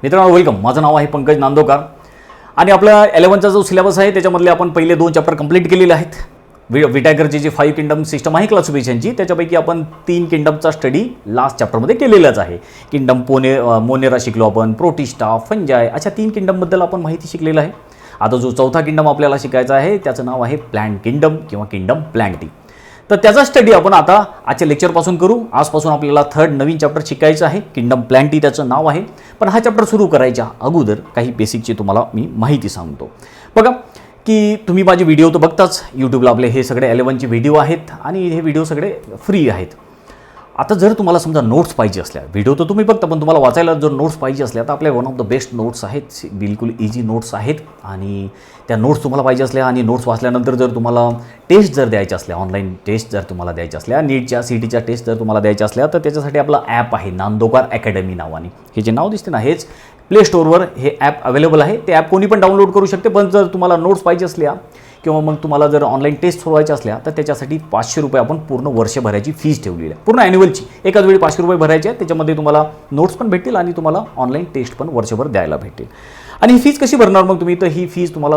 मित्रांनो वेलकम. माझं नाव आहे पंकज नांदोकर आणि आपला 11चा जो सिलेबस आहे त्याच्यामधले आपण पहिले 2 चॅप्टर कंप्लीट केलेले आहेत. विटॅगरची जी 5 किंगडम सिस्टम आहे क्लासिफिकेशनची, त्याच्यापैकी आपण 3 किंगडमचा स्टडी लास्ट चॅप्टरमध्ये केलेलाच आहे. किंगडम मोनेरा शिकलो आपण, प्रोटिस्टा, फंजाय, अशा 3 किंगडमबद्दल आपण माहिती शिकलेलं आहे. आता जो चौथा किंगडम आपल्याला शिकायचा आहे त्याचं नाव आहे प्लांट किंगडम किंवा किंगडम प्लांटी. तर त्याचा स्टडी आपण आता आजच्या लेक्चरपासून करू. आजपासून आपल्याला थर्ड नवीन चॅप्टर शिकायचं आहे, किंगडम प्लांटी त्याचं नाव आहे. पण हा चॅप्टर सुरू करायच्या अगोदर काही बेसिकची तुम्हाला मी माहिती सांगतो. बघा की तुम्ही माझे व्हिडिओ तर बघताच, यूट्यूबला आपले हे सगळे 11चे व्हिडिओ आहेत आणि हे व्हिडिओ सगळे फ्री आहेत. आता जर तुम्हाला समजा नोट्स पाहिजे असल्या, व्हिडिओ तर तुम्ही बघता पण तुम्हाला वाचायला जर नोट्स पाहिजे असल्या तर आपल्या one of the best notes आहेत, बिलकुल इझी नोट्स आहेत. आणि त्या नोट्स तुम्हाला पाहिजे असल्या आणि नोट्स वाचल्यानंतर जर तुम्हाला टेस्ट जर द्यायच्या असल्या, ऑनलाईन टेस्ट जर तुम्हाला द्यायच्या असल्या, नीटच्या सीईटीच्या टेस्ट जर तुम्हाला द्यायच्या असल्या तर त्याच्यासाठी आपलं ॲप आहे नांदोकर अकॅडमी नावाने. हे जे नाव दिसते ना, हेच प्ले स्टोअरवर हे ॲप अवेलेबल आहे. ते ॲप कोणी पण डाउनलोड करू शकते. पण जर तुम्हाला नोट्स पाहिजे असल्या किंवा मग तुम्हाला जर ऑनलाईन टेस्ट सोडवायच्या असल्या तर त्याच्यासाठी 500 रुपये आपण पूर्ण वर्षभराची फीस ठेवलेली आहे, पूर्ण ॲन्युअलची. एकाच वेळी 500 रुपये भरायचे आहेत. त्याच्यामध्ये तुम्हाला नोट्स पण भेटतील आणि तुम्हाला ऑनलाईन टेस्ट पण वर्षभर द्यायला भेटेल. आणि ही फीस कशी भरणार मग तुम्ही? तर ही फीस तुम्हाला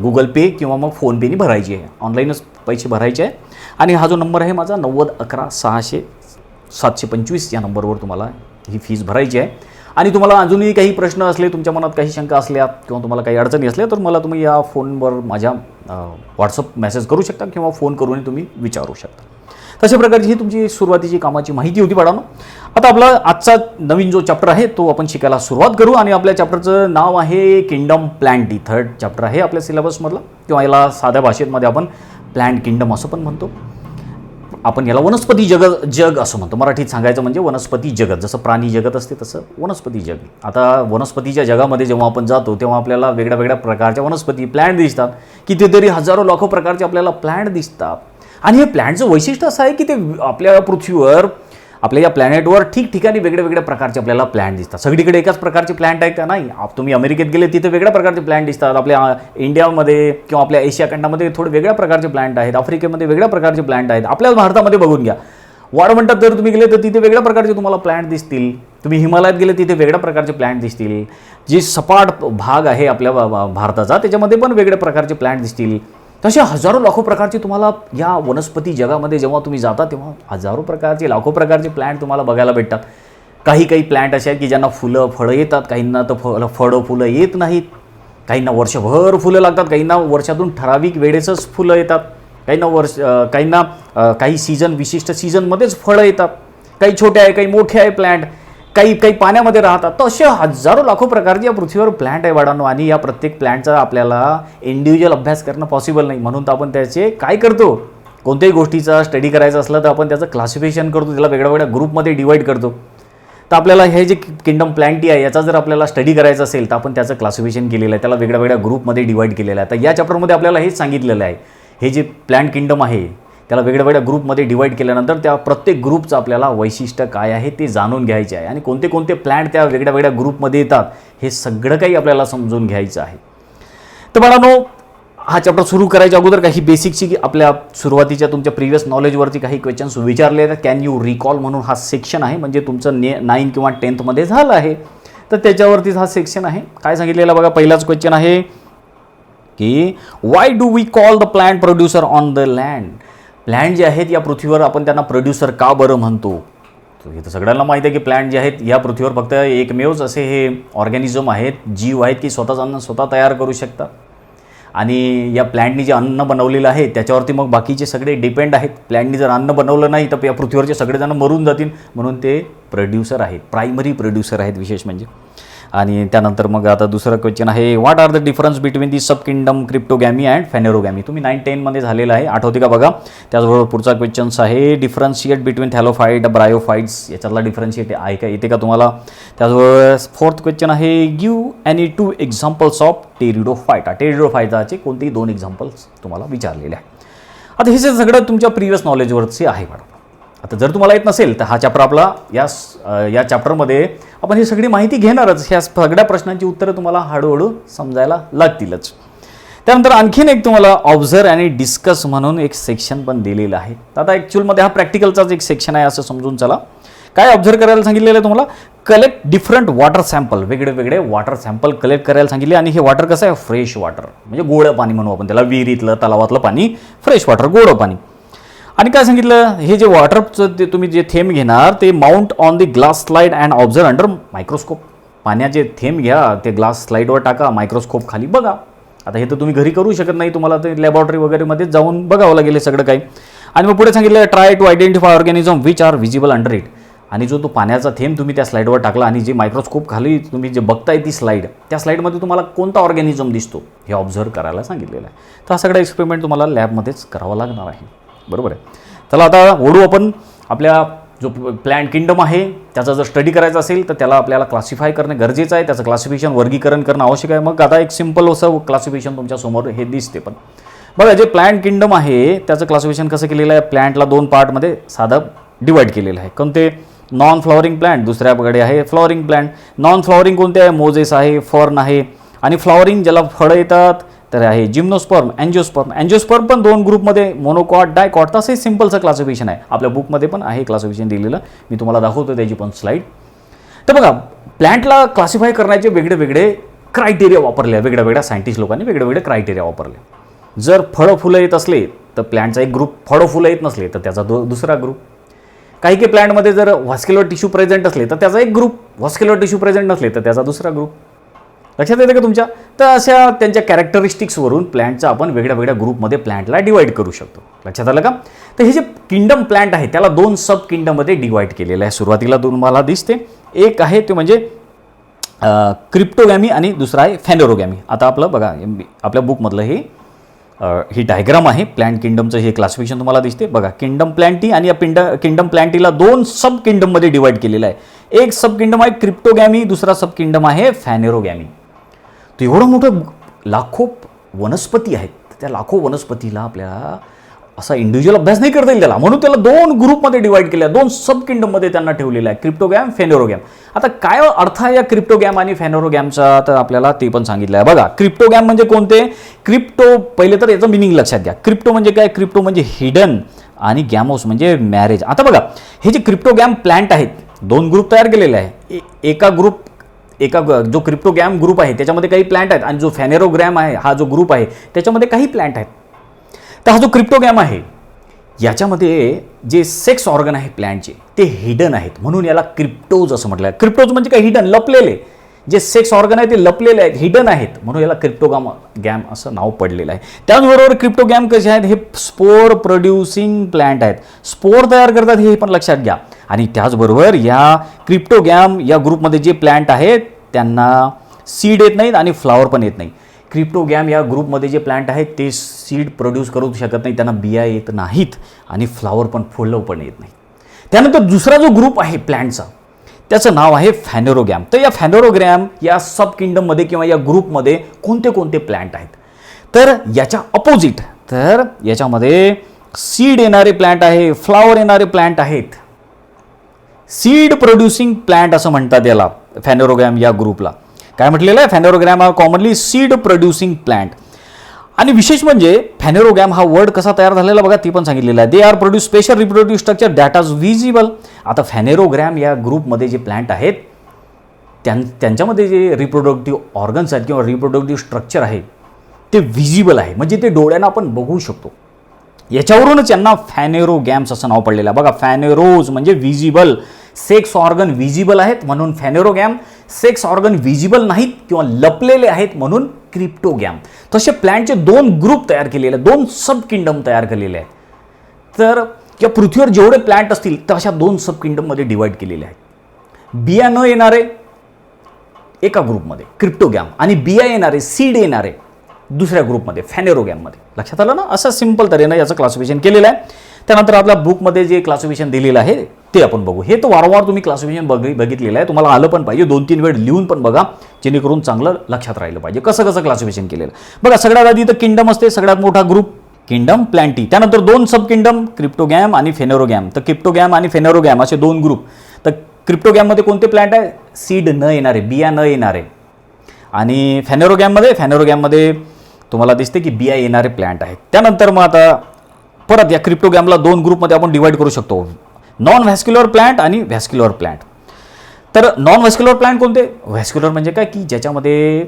गुगल पे किंवा मग फोनपेनी भरायची आहे. ऑनलाईनच पैसे भरायचे आहे. आणि हा जो नंबर आहे माझा 9011-600-725 या नंबरवर तुम्हाला ही फीस भरायची आहे. आणि तुम्हाला अजूनही काही प्रश्न असले, तुमच्या मनात काही शंका असल्या किंवा तुम्हाला काही अडचणी असल्या तर मला तुम्ही या फोनवर माझ्या व्हॉट्सअप मेसेज करू शकता किंवा फोन करून तुम्ही विचारू शकता. तशा प्रकारची ही तुमची सुरुवातीची कामाची माहिती होती बाळांनो. आता आपला आजचा नवीन जो चॅप्टर आहे तो आपण शिकायला सुरुवात करू. आणि आपल्या चॅप्टरचं नाव आहे किंगडम प्लांटी. थर्ड चॅप्टर आहे आपल्या सिलेबसमधला, किंवा याला साध्या भाषेमध्ये आपण प्लांट किंगडम असं पण म्हणतो. आपण याला वनस्पती जग असं म्हणतो. मराठीत सांगायचं म्हणजे वनस्पती जगत. जसं प्राणी जगत असते तसं वनस्पती जग. आता वनस्पतीच्या जगामध्ये जेव्हा आपण जातो तेव्हा आपल्याला वेगळ्या वेगळ्या प्रकारच्या वनस्पती प्लॅन्ट दिसतात. कितीतरी हजारो लाखो प्रकारचे आपल्याला प्लॅन्ट दिसतात. आणि हे प्लॅन्टचं वैशिष्ट्य असं आहे की ते आपल्या पृथ्वीवर, आपल्या या प्लॅनेटवर ठिकठिकाणी वेगळ्या वेगळ्या प्रकारचे आपल्याला प्लॅन्ट दिसतात. सगळीकडे एकाच प्रकारचे प्लॅन्ट आहेत का? नाही. तुम्ही अमेरिकेत गेले तिथे वेगळ्या प्रकारचे प्लॅन्ट दिसतात. आपल्या इंडियामध्ये किंवा आपल्या एशिया खंडामध्ये थोडे वेगळ्या प्रकारचे प्लॅन्ट आहेत. आफ्रिकेमध्ये वेगळ्या प्रकारचे प्लॅन्ट आहेत. आपल्या भारतामध्ये बघून घ्या, वाळवंटात जर तुम्ही गेले तर तिथे वेगळ्या प्रकारचे तुम्हाला प्लॅन्ट दिसतील. तुम्ही हिमालयात गेले तिथे वेगळ्या प्रकारचे प्लॅन्ट दिसतील. जी सपाट भाग आहे आपल्या भारताचा त्याच्यामध्ये पण वेगळ्या प्रकारचे प्लॅन्ट दिसतील. तसे हजारो लाखो प्रकारचे तुम्हाला या वनस्पती जगामध्ये जेव्हा तुम्ही जाता तेव्हा हजारो प्रकारचे, लाखो प्रकारचे प्लॅन्ट तुम्हाला बघायला भेटतात. काही प्लॅन्ट असे आहेत की ज्यांना फळं येतात, काहींना तर फुलं येत नाहीत. काहींना वर्षभर फुलं लागतात, काहींना वर्षातून ठराविक वेळेसच फुलं येतात. काहींना काही विशिष्ट सीझनमध्येच फळं येतात. काही छोटे आहे, काही मोठे आहे प्लॅन्ट, काही पाण्यामध्ये राहतात. तर असे हजारो लाखो प्रकारचे या पृथ्वीवर प्लॅन्ट आहे वाढानो. आणि या प्रत्येक प्लॅन्टचा आपल्याला इंडिव्हिज्युअल अभ्यास करणं पॉसिबल नाही. म्हणून तर आपण त्याचे काय करतो, कोणत्याही गोष्टीचा स्टडी करायचा असलं तर आपण त्याचं क्लासिफिकेशन करतो, त्याला वेगळ्या वेगळ्या ग्रुपमध्ये डिवाईड करतो. तर आपल्याला हे जे किंगडम प्लांटी आहे याचा जर आपल्याला स्टडी करायचा असेल तर आपण त्याचं क्लासिफिकेशन केलेलं आहे, त्याला वेगळ्या वेगळ्या ग्रुपमध्ये डिवाईड केलेलं आहे. तर या चॅप्टरमध्ये आपल्याला हेच सांगितलेलं आहे, हे जे प्लांट किंगडम आहे त्याला वेगळ्या वेगळ्या ग्रुपमध्ये डिवाईड केल्यानंतर त्या प्रत्येक ग्रुपचं आपल्याला वैशिष्ट्य काय आहे ते जाणून घ्यायचे आहे. आणि कोणते कोणते प्लॅन्ट त्या वेगळ्या वेगळ्या ग्रुपमध्ये येतात हे सगळं काही आपल्याला समजून घ्यायचं आहे. तर बाळांनो, हा चॅप्टर सुरू करायच्या अगोदर काही बेसिकची आपल्या सुरुवातीच्या तुमच्या प्रिव्हियस नॉलेजवरती काही क्वेश्चन्स विचारले आहेत. कॅन यू रिकॉल म्हणून हा सेक्शन आहे, म्हणजे तुमचं 9 किंवा 10th झालं आहे तर त्याच्यावरतीच हा सेक्शन आहे. काय सांगितलेला बघा, पहिलाच क्वेश्चन आहे की why do we call the plant producer on the land. Plant जे आहेत या पृथ्वीवर आपण त्यांना प्रोड्युसर का बरं म्हणतो? हे तर सगळ्यांना माहिती आहे की प्लॅन्ट जे आहेत या पृथ्वीवर फक्त एकमेवच असे हे ऑर्गॅनिझम आहेत, जीव आहेत की स्वतःच अन्न स्वतः तयार करू शकतात. आणि या प्लॅन्टनी जे अन्न बनवलेलं आहे त्याच्यावरती मग बाकीचे सगळे डिपेंड आहेत. प्लॅन्टनी जर अन्न बनवलं नाही तर या पृथ्वीवरचे सगळेजण मरून जातील. म्हणून ते प्रोड्युसर आहेत, प्रायमरी प्रोड्युसर आहेत विशेष म्हणजे. आणि त्यानंतर मग आता दुसरा क्वेश्चन आहे, what are the difference between the sub kingdom cryptogamae and phanerogamae. तुम्ही 9-10 झालेलं आहे, आठवते का बघा. त्याचबरोबर पुढचा क्वेश्चन्स आहे, डिफरन्शिएट बिटवीन थॅलोफाईट ब्रायोफाईट्स. याच्यातला डिफरन्शिएट आहे का, येते का तुम्हाला. त्याचबरोबर 4th क्वेश्चन आहे, give any 2 examples of pteridophyta. टेरिडोफायटाचे कोणतेही 2 एक्झाम्पल्स तुम्हाला विचारलेले आहे. आता हे सगळं तुमच्या प्रिव्हियस नॉलेजवरचे आहे मॅडम. आता जर तुम्हाला येत नसेल तर हा चॅप्टर आपला या चॅप्टरमध्ये आपण ही सगळी माहिती घेणारच. ह्या सगळ्या प्रश्नांची उत्तरं तुम्हाला हळूहळू समजायला लागतीलच. त्यानंतर आणखीन एक तुम्हाला ऑब्झर्व आणि डिस्कस म्हणून एक सेक्शन पण दिलेलं आहे. आता ॲक्च्युअलमध्ये हा प्रॅक्टिकलचाच एक सेक्शन आहे असं समजून चला. काय ऑब्झर्व करायला सांगितलेलं आहे तुम्हाला? कलेक्ट डिफरंट वॉटर सॅम्पल, वेगळे वेगळे वॉटर सॅम्पल कलेक्ट करायला सांगितले. आणि हे वॉटर कसं आहे? फ्रेश वॉटर, म्हणजे गोडं पाणी म्हणू आपण त्याला, विहिरीतलं तलावातलं पाणी फ्रेश वॉटर, गोडं पाणी. आणि काय सांगितलं? हे जे वॉटरचं ते तुम्ही जे थेंब घेणार ते mount on the glass slide and observe under microscope. पाण्याचे थेंब घ्या, ते ग्लास स्लाइडवर टाका, मायक्रोस्कोप खाली बघा. आता हे तर तुम्ही घरी करू शकत नाही, तुम्हाला ते लॅबॉरेटरी वगैरेमध्ये जाऊन बघावं लागेल सगळं काही. आणि मग पुढे सांगितलं try to identify organism which are visible under it. आणि जो तो पाण्याचा थेंब तुम्ही त्या स्लाइडवर टाकला आणि जे मायक्रोस्कोप खाली तुम्ही जे बघताय ती स्लाइड, त्या स्लाइडमध्ये तुम्हाला कोणता ऑर्गॅनिझम दिसतो हे ऑब्झर्व करायला सांगितलेलं आहे. तर हा सगळा एक्सपेरिमेंट तुम्हाला लॅबमध्येच करावा लागणार आहे. बरोबर आहे. चला आता ओढू आपण आपल्या जो प्लॅन्ट किंगडम आहे त्याचा जर स्टडी करायचा असेल तर त्याला आपल्याला क्लासिफाय करणं गरजेचं आहे, त्याचं क्लासिफिकेशन वर्गीकरण करणं आवश्यक आहे. मग आता एक सिम्पल असं क्लासिफिकेशन तुमच्यासमोर हे दिसते. पण बघा जे प्लॅन्ट किंगडम आहे त्याचं क्लासिफिकेशन कसं केलेलं आहे? प्लॅन्टला 2 पार्टमध्ये साधं डिवाईड केलेलं आहे. कोणते? नॉन फ्लॉवरिंग प्लॅन्ट, दुसऱ्याकडे आहे फ्लॉवरिंग प्लॅन्ट. नॉन फ्लॉवरिंग कोणते आहे? मोजेस आहे, फर्न आहे. आणि फ्लॉवरिंग ज्याला फळं येतात तर आहे जिम्नोस्पर्म, अँजिओस्पर्म. अँजिओस्पर्म पण 2 ग्रुपमध्ये, मोनोकॉट, डायकॉट. तसं हे सिम्पलचं क्लासिफिकेशन आहे. आपल्या बुकमध्ये पण आहे क्लासिफिकेशन दिलेलं, मी तुम्हाला दाखवतो त्याची पण स्लाईड. तर बघा प्लॅन्टला क्लासिफाय करण्याचे वेगळे वेगळे क्रायटेरिया वापरले, वेगळ्या वेगळ्या सायंटिस्ट लोकांनी वेगळे वेगळे क्रायटेरिया वापरले. जर फळं फुलं येत असले तर प्लॅन्टचा एक ग्रुप, फळं फुलं येत नसले तर त्याचा दुसरा ग्रुप. काही काही प्लॅन्टमध्ये जर व्हॉस्क्युलर टिश्यू प्रेझेंट असले तर त्याचा एक ग्रुप, व्हॉस्क्युलर टिश्यू प्रेझेंट नसले तर त्याचा दुसरा ग्रुप. लक्षात येते का तुमच्या? तर अशा त्यांच्या कॅरेक्टरिस्टिक्सवरून प्लॅन्टचा आपण वेगळ्या वेगळ्या ग्रुपमध्ये प्लॅन्टला डिवाईड करू शकतो. लक्षात आलं का? तर हे जे किंगडम प्लॅन्ट आहे त्याला 2 सब किंगडममध्ये डिवाईड केलेलं आहे. सुरुवातीला तुम्हाला दिसते, एक आहे ते म्हणजे क्रिप्टोगॅमी आणि दुसरा आहे फॅनेरोगॅमी. आता आपलं बघा आपल्या बुकमधलं ही डायग्राम आहे प्लॅन्ट किंगडमचं. हे क्लासिफिकेशन तुम्हाला दिसते बघा. किंगडम प्लॅन्टी आणि या किंगडम प्लॅन्टीला 2 सब किंगडममध्ये डिवाईड केलेलं आहे. एक सब किंगडम आहे क्रिप्टोगॅमी, दुसरा सब किंगडम आहे फॅनेरोगॅमी. तर एवढं मोठं लाखो वनस्पती आहेत, त्या लाखो वनस्पतीला आपल्याला असा इंडिव्हिज्युअल अभ्यास नाही करता येईल त्याला, म्हणून त्याला 2 ग्रुपमध्ये डिवाईड केलं आहे, 2 सब किंगडममध्ये त्यांना ठेवलेलं आहे, क्रिप्टोगॅम, फेनेरोगॅम. आता काय अर्थ आहे या क्रिप्टोगॅम आणि फेनेरोगॅमचा तर आपल्याला ते पण सांगितलं आहे बघा. क्रिप्टोगॅम म्हणजे कोणते? क्रिप्टो, पहिले तर याचं मिनिंग लक्षात घ्या. क्रिप्टो म्हणजे काय? क्रिप्टो म्हणजे हिडन आणि गॅमोस म्हणजे मॅरेज. आता बघा हे जे क्रिप्टोगॅम प्लॅन्ट आहेत 2 ग्रुप तयार केलेले आहे. एका जो क्रिप्टोगॅम ग्रुप आहे त्याच्यामध्ये काही प्लॅन्ट आहेत आणि जो फॅनेरोग्रॅम आहे हा जो ग्रुप आहे त्याच्यामध्ये काही प्लॅन्ट आहेत. तर हा जो क्रिप्टोगॅम आहे याच्यामध्ये जे सेक्स ऑर्गन आहे प्लॅन्टचे ते हिडन आहेत, म्हणून याला क्रिप्टोज असं म्हटलं आहे. क्रिप्टोज म्हणजे काय? हिडन, लपलेले. जे सेक्स ऑर्गन आहे ते लपलेले आहेत, हिडन आहेत, म्हणून याला क्रिप्टोगॅम असं नाव पडलेलं आहे. त्याचबरोबर क्रिप्टोगॅम कसे आहेत? हे स्पोर प्रोड्युसिंग प्लॅन्ट आहेत, स्पोर तयार करतात हे पण लक्षात घ्या. आणि त्याचबरोबर या क्रिप्टोगॅम या ग्रुपमध्ये जे प्लॅन्ट आहेत त्यांना सीड येत नाहीत आणि फ्लावर पण येत नाही. क्रिप्टोगॅम या ग्रुपमध्ये जे प्लॅन्ट आहेत ते सीड प्रोड्यूस करू शकत नाही, त्यांना बिया येत नाहीत आणि फ्लावर पण, फुलं पण येत नाही. त्यानंतर दुसरा जो ग्रुप आहे प्लॅन्टचा त्याचं नाव आहे फॅनेरोगॅम. तर या फॅनेरोगॅम या सब किंगडममध्ये किंवा या ग्रुपमध्ये कोणते कोणते प्लॅन्ट आहेत? तर याच्या अपोजिट, तर याच्यामध्ये सीड येणारे प्लॅन्ट आहे, फ्लावर येणारे प्लॅन्ट आहेत. सीड प्रोड्युसिंग प्लॅन्ट असं म्हणतात याला, फॅनेरोगॅम या ग्रुपला. काय म्हटलेलं आहे? फॅनेरोगॅम हा कॉमनली सीड प्रोड्युसिंग प्लॅन्ट. आणि विशेष म्हणजे फॅनेरोगॅम हा वर्ड कसा तयार झालेला बघा, ती पण सांगितलेलं आहे. They are produce special reproductive structure that are visible. आता फॅनेरोग्रॅम या ग्रुपमध्ये जे प्लॅन्ट आहेत त्यांच्यामध्ये जे रिप्रोडक्टिव्ह ऑर्गन्स आहेत किंवा रिप्रोडक्टिव्ह स्ट्रक्चर आहे ते व्हिजिबल आहे, म्हणजे ते डोळ्यांना आपण बघू शकतो. याच्यावरूनच यांना फॅनेरोगॅम्स असं नाव पडलेलं आहे बघा. फॅनेरोज म्हणजे व्हिजिबल, सेक्स ऑर्गन व्हिजिबल आहेत म्हणून फॅनेरोगॅम, सेक्स ऑर्गन व्हिजिबल नाहीत किंवा लपलेले आहेत म्हणून क्रिप्टोगॅम. तसे प्लॅन्टचे 2 ग्रुप तयार केलेले, 2 सब किंगडम तयार केलेले आहेत. तर या पृथ्वीवर जेवढे प्लॅन्ट असतील तर अशा 2 सब किंगडममध्ये डिवाईड केलेले आहेत. बिया न येणारे एका ग्रुपमध्ये क्रिप्टोगॅम आणि बिया येणारे, सीड येणारे दुसऱ्या ग्रुपमध्ये फॅनेरोगॅममध्ये. लक्षात आलं ना? असं सिंपल तऱ्हेनं याचं क्लासिफिकेशन केलेलं आहे. त्यानंतर आपल्या बुकमध्ये जे क्लासिफिकेशन दिलेलं आहे ते आपण बघू. हे तर वारंवार तुम्ही क्लासिफिकेशन बघितलेलं आहे, तुम्हाला आलं पण पाहिजे, 2-3 वेळ लिहून पण बघा जेणेकरून चांगलं लक्षात राहिलं पाहिजे कसं कसं क्लासिफिकेशन केलेलं. बघा सगळ्यात आधी तर किंगडम असते, सगळ्यात मोठा ग्रुप किंगडम प्लॅन्टी. त्यानंतर 2 सब किंगडम क्रिप्टोगॅम आणि फेनेरोगॅम. तर क्रिप्टोगॅम आणि फेनेरोगॅम असे 2 ग्रुप. तर क्रिप्टोगॅममध्ये कोणते प्लॅन्ट आहे? सीड न येणारे, बिया न येणारे. आणि फॅनेरोगॅममध्ये तुम्हाला दिसते की बिया येणारे प्लॅन्ट आहेत. त्यानंतर मग आता परत या क्रिप्टोगॅमला 2 ग्रुपमध्ये आपण डिवाईड करू शकतो. नॉन व्हॅस्क्युलर प्लांट आणि व्हॅस्क्युलर प्लांट. तर नॉन व्हॅस्क्युलर प्लांट कोणते? व्हॅस्क्युलर म्हणजे काय की ज्याच्यामध्ये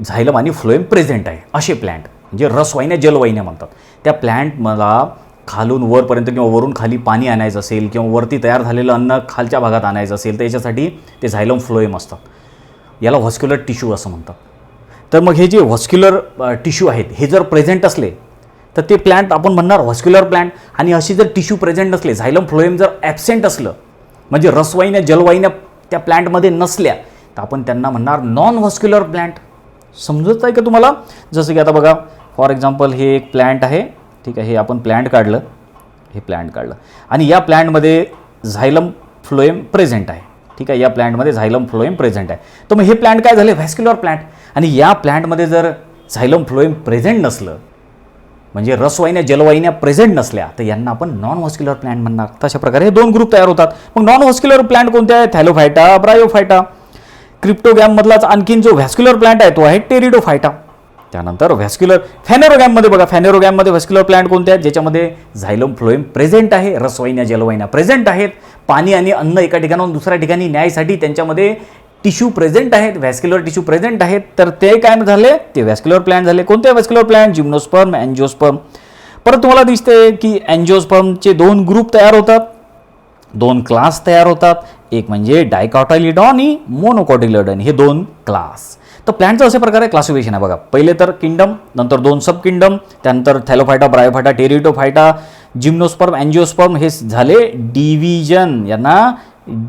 झायलम आणि फ्लोएम प्रेझेंट आहे असे प्लांट, म्हणजे रसवाहिन्या जलवाहिन्या म्हणतात. त्या प्लांट मला खालून वरपर्यंत किंवा वरून खाली पाणी आणायचं असेल किंवा वरती तयार झालेलं अन्न खालच्या भागात आणायचं असेल तर याच्यासाठी ते झायलम फ्लोएम असतात. याला व्हस्क्युलर टिश्यू असं म्हणतात. तर मग हे जे व्हस्क्युलर टिश्यू आहेत हे जर प्रेझेंट असले तर ते प्लांट आपण म्हणणार व्हस्क्युलर प्लांट. आणि अशी जर टिश्यू प्रेझेंट नसले, झायलम फ्लोएम जर ॲबसेंट असलं म्हणजे रसवाहिन्या जलवाहिन्या त्या प्लांटमध्ये नसल्या तर आपण त्यांना म्हणणार नॉन व्हस्क्युलर प्लांट. समजत आहे का तुम्हाला? जसं की आता बघा फॉर एक्झाम्पल हे एक प्लांट आहे, ठीक आहे, हे आपण प्लांट काढलं, हे प्लांट काढलं आणि या प्लांटमध्ये झायलम फ्लोएम प्रेझेंट आहे, ठीक आहे, या प्लांटमध्ये झायलम फ्लोएम प्रेझेंट आहे. तर मग हे प्लांट काय झाले? Vascular plant. आणि या प्लांटमध्ये जर झायलम फ्लोएम प्रेझेंट नसलं म्हणजे रसवाहिन्या जलवाहिन्या प्रेझेंट नसल्या तर यांना आपण नॉन व्हस्क्युलर प्लांट म्हणणार. तशा प्रकारे हे दोन ग्रुप तयार होतात. मग नॉन व्हस्क्युलर प्लांट कोणते आहे? Thallophyta, Bryophyta. क्रिप्टोगॅममधलाच आणखीन जो व्हॅस्क्युलर प्लांट आहे तो आहे टेरिडोफायटा. त्यानंतर व्हॅस्क्युलर फॅनेरोगॅममध्ये बघा, फॅनेरोगॅममध्ये व्हॅस्क्युलर प्लांट कोणते आहेत? ज्याच्यामध्ये झायलम फ्लोएम प्रेझेंट आहे, रसवाहिन्या जलवाहिन्या प्रेझेंट आहेत, पाणी आणि अन्न एका ठिकाणाहून दुसऱ्या ठिकाणी न्यायसाठी त्यांच्यामध्ये टिश्यू प्रेझेंट आहेत, व्हॅस्क्युलर टिश्यू प्रेझेंट आहेत. तर ते काय झाले? ते व्हॅस्क्युलर प्लांट झाले. कोणते व्हॅस्क्युलर प्लांट? Gymnosperm, angiosperm. परत तुम्हाला दिसते की अँजिओस्पर्मचे दोन ग्रुप तयार होतात, दोन क्लास तयार होतात. एक म्हणजे डायकॉटायलिडॉन आणि मोनोकॉटिलिडॉन, हे दोन क्लास. तर प्लांटचं अशा प्रकारे क्लासिफिकेशन आहे बघा. पहिले तर किंगडम, नंतर दोन सब किंगडम, त्यानंतर Thallophyta, Bryophyta, Pteridophyta, gymnosperm, angiosperm हे झाले डिव्हिजन. यांना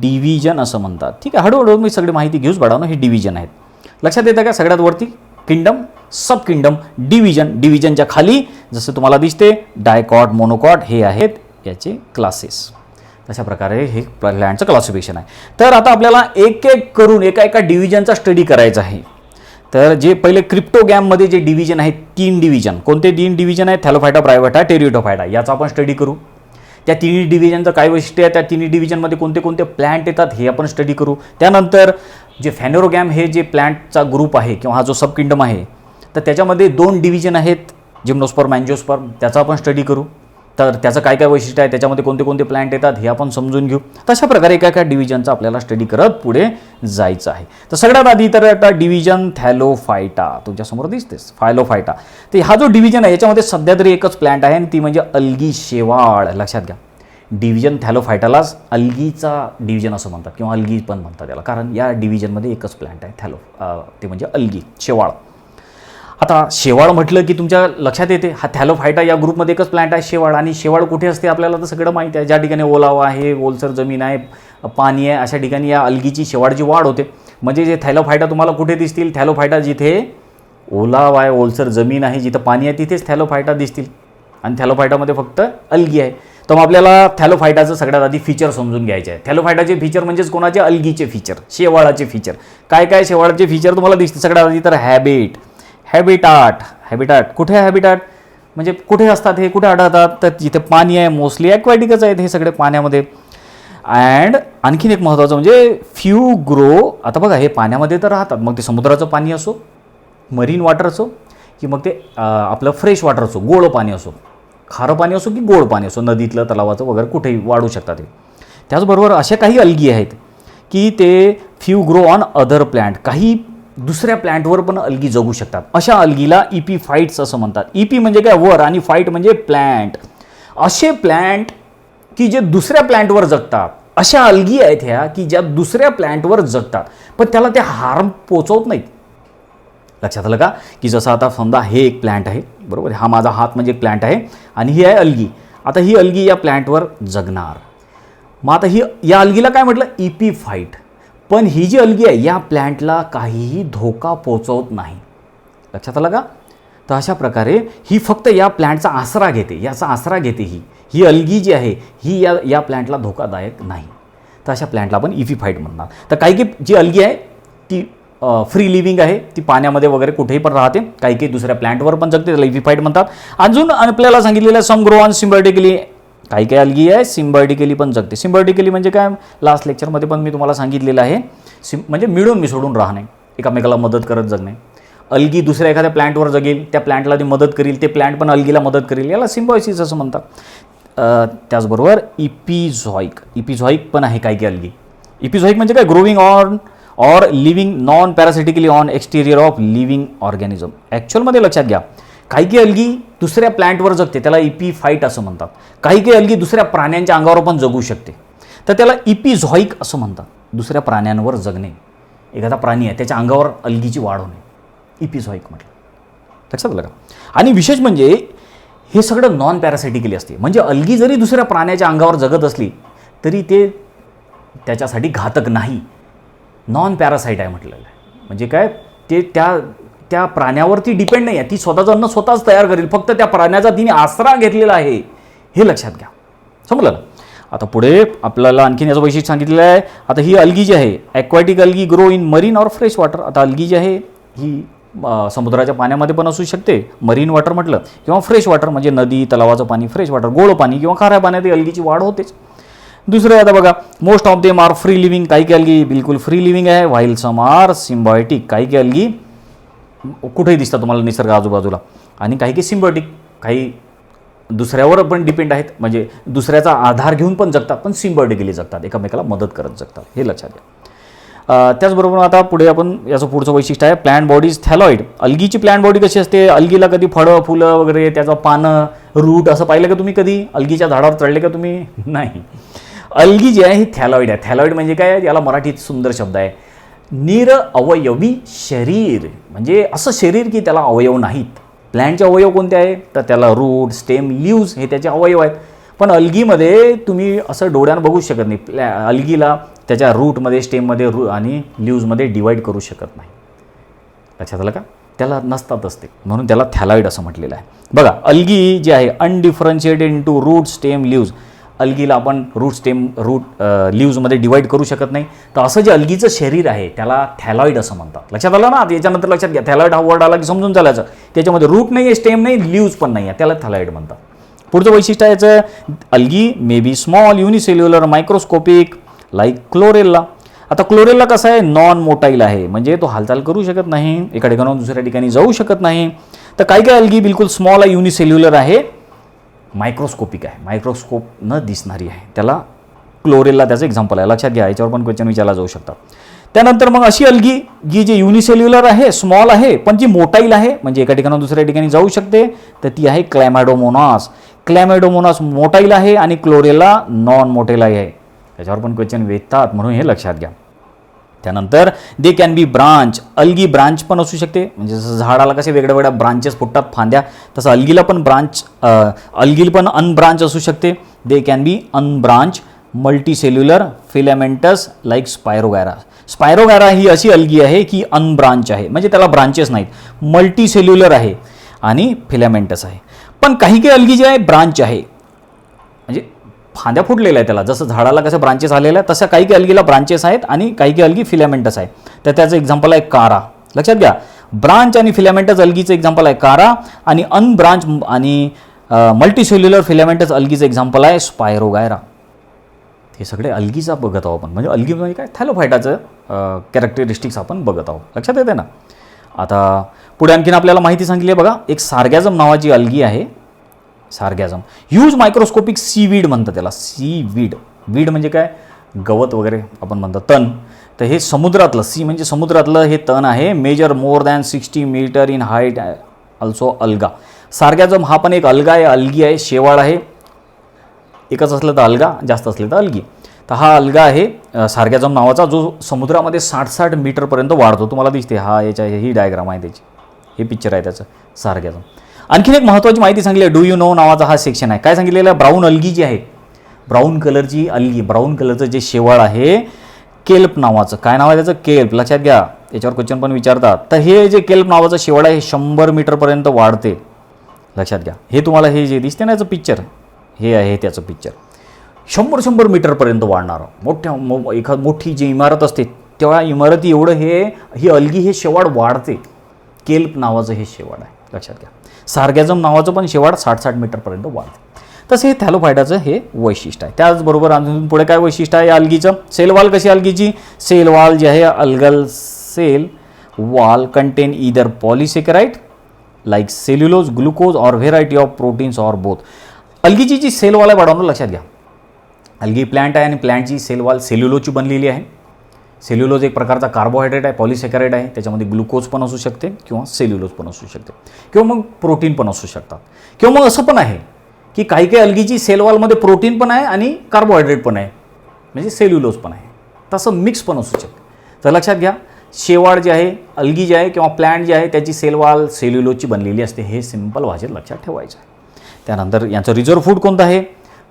डिव्हिजन असं म्हणतात. ठीक आहे, हळूहळू मी सगळी माहिती घेऊच बाळांनो. हे डिव्हिजन आहेत. लक्षात येतं का? सगळ्यात वरती किंगडम, सब किंगडम, डिव्हिजन. डिव्हिजनच्या खाली जसं तुम्हाला दिसते डायकॉट, मोनोकॉट हे आहेत याचे क्लासेस. अशा प्रकारे हे प्लांटचं क्लासिफिकेशन आहे. तर आता आपल्याला एक एक करून एका एका डिव्हिजनचा स्टडी करायचा आहे. तर जे पहिले क्रिप्टोगॅममध्ये जे डिव्हिजन आहेत, 3 डिव्हिजन. कोणते 3 डिव्हिजन आहेत? Thallophyta, Bryophyta, Pteridophyta. याचा आपण स्टडी करू. त्या तिन्ही डिव्हिजनचं काय वैशिष्ट्य आहे, त्या तिन्ही डिव्हिजनमध्ये कोणते कोणते प्लांट येतात हे आपण स्टडी करू. त्यानंतर जे फॅनेरोगॅम हे जे प्लांटचा ग्रुप आहे किंवा हा जो सब किंगडम आहे तर त्याच्यामध्ये 2 डिव्हिजन आहेत, जिम्नोस्पर्म, अँजिओस्पर्म, त्याचा आपण स्टडी करू. तर त्याचं काय काय वैशिष्ट्य आहे, त्याच्यामध्ये कोणते कोणते प्लांट येतात हे आपण समजून घेऊ. तशा प्रकारे एका एका डिव्हिजनचा आपल्याला स्टडी करत पुढे जायचं आहे. तर सगळ्यात आधी तर आता डिव्हिजन थॅलोफायटा तुमच्यासमोर दिसतेच, फायलोफायटा. तर हा जो डिव्हिजन आहे याच्यामध्ये सध्या तरी एकच प्लांट आहे आणि ती म्हणजे अल्गी शेवाळ. लक्षात घ्या, डिव्हिजन थॅलोफायटालाच अल्गीचा डिव्हिजन असं म्हणतात किंवा अल्गी पण म्हणतात त्याला, कारण या डिव्हिजनमध्ये एकच प्लांट आहे ते म्हणजे अल्गी शेवाळ. आता शेवाळ म्हटलं की तुमच्या लक्षात येते हा थॅलोफायटा या ग्रुपमध्ये एकच प्लांट आहे शेवाळ. आणि शेवाळ कुठे असते आपल्याला तर सगळं माहिती आहे. ज्या ठिकाणी ओलावा आहे, ओलसर जमीन आहे, पाणी आहे, अशा ठिकाणी या अल्गीची शेवाळची वाढ होते. म्हणजे जे थॅलोफायटा तुम्हाला कुठे दिसतील? थॅलोफायटा जिथे ओलावा आहे, ओलसर जमीन आहे, जिथं पाणी आहे तिथेच थॅलोफायटा दिसतील. आणि थॅलोफायटामध्ये फक्त अल्गी आहे. तर मग आपल्याला थॅलोफायटाचं सगळ्यात आधी फीचर समजून घ्यायचे आहे. थॅलोफायटाचे फीचर म्हणजेच कोणाचे? अल्गीचे फीचर, शेवाळाचे फीचर. काय काय शेवाळाचे फीचर तुम्हाला दिसते? सगळ्यात आधी तर हॅबिटाट. कुठे आहे हॅबिटाट? म्हणजे कुठे असतात हे, कुठे आढळतात? तर जिथे पाणी आहे, मोस्टली ॲक्वॅटिकच आहेत हे सगळे पाण्यामध्ये. अँड आणखीन एक महत्त्वाचं म्हणजे फ्यू ग्रो. आता बघा हे पाण्यामध्ये तर राहतात, मग ते समुद्राचं पाणी असो, मरीन वॉटर असो, की मग ते आपलं फ्रेश वॉटर असो, गोड पाणी असो, खारं पाणी असो की गोड पाणी असो, नदीतलं, तलावाचं वगैरे कुठेही वाढू शकतात ते. त्याचबरोबर अशा काही अल्गी आहेत की ते few grow on other plant, काही दुसऱ्या प्लांटवर पण अल्गी जगू शकतात. अशा अल्गीला इपीफाईट्स असं म्हणतात. इपी म्हणजे काय? वर, आणि फाईट म्हणजे प्लांट. असे प्लांट की जे दुसऱ्या प्लांटवर जगतात, अशा अल्गी आहेत ह्या की ज्या दुसऱ्या प्लांटवर जगतात पण त्याला ते हार्म पोचवत नाहीत. लक्षात आलं का? की जसं आता समजा हे एक प्लांट आहे, बरोबर, हा माझा हात म्हणजे एक प्लांट आहे आणि ही आहे अल्गी. आता ही अल्गी या प्लांटवर जगणार. मग आता ही या अल्गीला काय म्हटलं? इपीफाईट. पण ही जी अल्गी आहे या प्लांटला काहीही धोका पोचवत नाही. लक्षात आलं का? तर अशा प्रकारे ही फक्त या प्लांटचा आसरा घेते, याचा आसरा घेते. ही अल्गी जी आहे ही या प्लांटला धोकादायक नाही. तर अशा प्लांटला आपण इपीफाईट म्हणणार. तर काही जी अल्गी आहे ती फ्री लिव्हिंग आहे, ती पाण्यामध्ये वगैरे कुठेही पण राहते, काही काही दुसऱ्या प्लांटवर पण जगते, त्याला इपीफाईट म्हणतात. अजून आपल्याला सांगितलेलं आहे सम ग्रो ऑन सिम्बायोटिकली. काही काही अल्गी आहे सिम्बायोटिकली पण जगते. सिम्बायोटिकली म्हणजे काय? लास्ट लेक्चरमध्ये पण मी तुम्हाला सांगितलेलं आहे. म्हणजे मिळून मिसळून राहणे, एकामेकाला मदत करत जगणे. अल्गी दुसऱ्या एखाद्या प्लांटवर जगेल, त्या प्लांटला ती मदत करेल, ते प्लांट पण अल्गीला मदत करेल, याला सिम्बायोसिस असं म्हणतात. त्याचबरोबर इपिझॉईक पण आहे काही काही अल्गी. इपिझॉईक म्हणजे काय, growing on or living non parasitically on exterior of living organism. ॲक्च्युअलमध्ये लक्षात घ्या, काही काही अल्गी दुसऱ्या प्लांटवर जगते, त्याला इपिफाईट असं म्हणतात. काही काही अल्गी दुसऱ्या प्राण्यांच्या अंगावर पण जगू शकते, तर त्याला इपिझॉईक असं म्हणतात. दुसऱ्या प्राण्यांवर जगणे, एखादा प्राणी आहे त्याच्या अंगावर अल्गीची वाढ होणे, इपिझॉईक म्हटलं. लक्षात आलं का? आणि विशेष म्हणजे हे सगळं नॉन पॅरासायटिकली असते, म्हणजे अल्गी जरी दुसऱ्या प्राण्याच्या अंगावर जगत असली तरी ते त्याच्यासाठी घातक नाही. नॉन पॅरासाईट आहे म्हटलेलं आहे. म्हणजे काय, ते त्या प्राण्यावरती डिपेंड नाही आहे, ती स्वतःचं अन्न स्वतःच तयार करेल, फक्त त्या प्राण्याचा तिने आसरा घेतलेला आहे, हे लक्षात घ्या. समजलं ना? आता पुढे आपल्याला आणखीन याचं वैशिष्ट्य सांगितलेलं आहे. आता ही अल्गी जी आहे, aquatic algae grow in marine or fresh water. आता अल्गी जी आहे ही समुद्राच्या पाण्यामध्ये पण असू शकते, मरीन वॉटर म्हटलं, किंवा फ्रेश वॉटर म्हणजे नदी तलावाचं पाणी, फ्रेश वॉटर गोड पाणी किंवा खाऱ्या पाण्यात अल्गीची वाढ होतेच. दुसरं आता बघा, most of them are free living. काही काही अल्गी बिलकुल फ्री लिव्हिंग आहे, व्हाईल सम आर सिम्बायोटिक. काही काही अल्गी कुठेही दिसतात तुम्हाला निसर्ग आजूबाजूला, आणि काही काही सिम्बायोटिक, काही दुसऱ्यावर पण डिपेंड आहेत, म्हणजे दुसऱ्याचा आधार घेऊन पण जगतात, पण सिम्बायोटिकली जगतात, एकमेकाला मदत करत जगतात, हे लक्षात घ्या. त्याचबरोबर आता पुढे आपण याचं पुढचं वैशिष्ट्य आहे प्लॅन्ट बॉडीज थॅलॉइड. अल्गीची प्लॅन्ट बॉडी कशी असते, अल्गीला कधी फळं फुलं वगैरे त्याचं पानं रूट असं पाहिलं का तुम्ही, कधी अल्गीच्या झाडावर चढले का तुम्ही? नाही. अल्गी जी आहे ही थॅलॉइड आहे. थॅलॉइड म्हणजे काय, याला मराठीत सुंदर शब्द आहे, निरअवयवी शरीर. म्हणजे असं शरीर की त्याला अवयव नाहीत. प्लॅन्टचे अवयव कोणते आहे, तर त्याला रूट, स्टेम, लीव्ज हे त्याचे अवयव आहेत. पण अल्गीमध्ये तुम्ही असं डोळ्यानं बघू शकत नाही. अल्गीला त्याच्या रूटमध्ये, स्टेममध्ये आणि लीव्जमध्ये डिवाईड करू शकत नाही. लक्षात आलं का? त्याला नसतातच ते, म्हणून त्याला थॅलॉइड असं म्हटलेलं आहे. बघा, अल्गी जी आहे अनडिफरन्शिएटेड इंटू रूट, स्टेम, लीव्ज. अल्गीला आपण रूट लीव्जमध्ये डिवाईड करू शकत नाही. तर असं जे अल्गीचं शरीर आहे त्याला थॅलॉइड असं म्हणतात. लक्षात आलं ना? याच्यानंतर लक्षात घ्या, थॅलॉइड हा वर्ड आला की समजून चालायचं, त्याच्यामध्ये रूट नाही आहे, स्टेम नाही, लीव्ज पण नाही आहे, त्याला थॅलॉइड म्हणतात. पुढचं वैशिष्ट्य आहे याचं, algae may be small, unicellular, microscopic like chlorella. आता क्लोरेल्ला कसा आहे, नॉन मोटाईल आहे, म्हणजे तो हालचाल करू शकत नाही, एका ठिकाणाहून दुसऱ्या ठिकाणी जाऊ शकत नाही. तर काही काही अल्गी बिलकुल स्मॉल आहे, युनिसेल्युलर आहे, मायक्रोस्कोपिक आहे, मायक्रोस्कोप न दिसणारी आहे, त्याला क्लोरेल्ला त्याचं एक्झाम्पल आहे. लक्षात घ्या, याच्यावर पण क्वेश्चन विचारला जाऊ शकतात. त्यानंतर मग अशी अल्गी जी जे युनिसेल्युलर आहे, स्मॉल आहे, पण जी मोटाईल आहे, म्हणजे एका ठिकाणाहून दुसऱ्या ठिकाणी जाऊ शकते, तर ती आहे क्लॅमॅडोमोनास. क्लॅमॅडोमोनास मोटाईल आहे आणि क्लोरेला नॉन मोटेल आहे. त्याच्यावर पण क्वेश्चन वेधतात, म्हणून हे लक्षात घ्या. त्यानंतर दे can B branch. Algae branch पण असू शकते, म्हणजे जसं झाडाला कसे वेगळ्या वेगळ्या ब्रांचेस फुटतात, फांद्या, तसं अल्गीला पण अल्गी पण अनब्रांच असू शकते. They can be unbranched, multicellular, filamentous like spirogyra. Spirogyra ही अशी अल्गी आहे की अनब्रांच आहे, म्हणजे त्याला ब्रांचेस नाहीत, मल्टीसेल्युलर आहे आणि फिलामेंटस आहे. पण काही काही अल्गी जी आहे ब्रांच आहे, म्हणजे फांद्या फुटलेल्या आहे त्याला, जसं झाडाला कसं ब्रांचेस आलेल्या आहेत तसं काही काही अल्गीला ब्रांचेस आहेत आणि काही काही अल्गी फिलामेंटस आहे. तर त्याचं एक्झाम्पल आहे कारा. लक्षात घ्या, ब्रांच आणि फिलामेंटस अल्गीचं एक्झाम्पल आहे कारा, आणि अनब्रांच आणि मल्टीसेल्युलर फिलामेंटस अल्गीचं एक्झाम्पल आहे स्पायरोगायरा. हे सगळे अल्गीचा बघत आहोत आपण, म्हणजे अल्गी म्हणजे काय, थॅलोफायटाचं कॅरेक्टरिस्टिक्स आपण बघत आहोत. लक्षात येते ना? आता पुढे आणखीन आपल्याला माहिती सांगितली आहे बघा, एक सार्गॅझम नावाची अल्गी आहे. सार्गॅझम ह्यूज मायक्रोस्कोपिक सीवीड म्हणतात त्याला. सीवीड, वीड म्हणजे काय, गवत वगैरे आपण म्हणतो, तण. तर हे समुद्रातलं, सी म्हणजे समुद्रातलं हे तण आहे. Measure more than 60 metre in height, also alga. Sargassum हा पण एक अल्गा आहे, अल्गी आहे, शेवाळ आहे. एकच असलं तर अल्गा, जास्त असले तर अल्गी. तर हा अल्गा आहे सार्गॅझम नावाचा, जो समुद्रामध्ये 60-60 मीटरपर्यंत वाढतो. तुम्हाला दिसते, हा याच्या ही डायग्राम आहे त्याची, हे पिक्चर आहे त्याचं, सार्गॅझम. आणखीन एक महत्त्वाची माहिती सांगली आहे, डू यू नो नावाचा हा सेक्शन आहे. काय सांगितलेलं आहे, ब्राऊन अल्गी जी आहे, ब्राऊन कलरची अल्गी, ब्राऊन कलरचं जे शेवाळ आहे, केल्प नावाचं. काय नाव आहे त्याचं, केल्प. लक्षात घ्या, याच्यावर क्वेश्चन पण विचारतात. तर हे जे केल्प नावाचं शेवाळ आहे हे 100 मीटरपर्यंत वाढते. लक्षात घ्या, हे तुम्हाला हे जे दिसते ना याचं पिक्चर, हे आहे त्याचं पिक्चर. 100 मीटरपर्यंत वाढणारं मोठी जी इमारत असते त्या इमारती एवढं ही अल्गी, हे शेवाळ वाढते. केल्प नावाचं हे शेवाळ आहे. लक्षात घ्या, सार्गॅझम नावाचं पण शेवाळ 60-60 मीटरपर्यंत वाढते. तसं हे थॅलोफायटाचं हे वैशिष्ट्य आहे. त्याचबरोबर अजून पुढे काय वैशिष्ट्य आहे या अल्गीचं, सेलवाल कशी अल्गीची, सेलवाल जी आहे, algal cell wall contain either polysaccharide like cellulose, glucose or variety of proteins or both. अल्गीची जी सेल वॉल आहे बाळांनो लक्षात घ्या. अल्गी प्लांट आहे आणि प्लांटची सेल वॉल सेल्युलोजची बनलेली आहे. सेल्युलोज एक प्रकारचा कार्बोहायड्रेट आहे, पॉलिसॅकॅराइड आहे. त्याच्यामध्ये ग्लुकोज पण असू शकते किंवा सेल्युलोज पण असू शकते किंवा मग प्रोटीन पण असू शकतात. किंवा मग असं पण आहे की काही काही अल्गीची सेल वॉलमध्ये प्रोटीन पण आहे आणि कार्बोहायड्रेट पण आहे, म्हणजे सेल्युलोज पण आहे. तसं मिक्स पण असू शकते. तर लक्षात घ्या, शेवाळ जे आहे, अल्गी जे आहे किंवा प्लांट जे आहे त्याची सेल वॉल सेल्युलोजची बनलेली असते. हे सिंपल भाषेत लक्षात ठेवायचं आहे. त्यानंतर यांचं रिझर्व्ह फूड कोणतं आहे?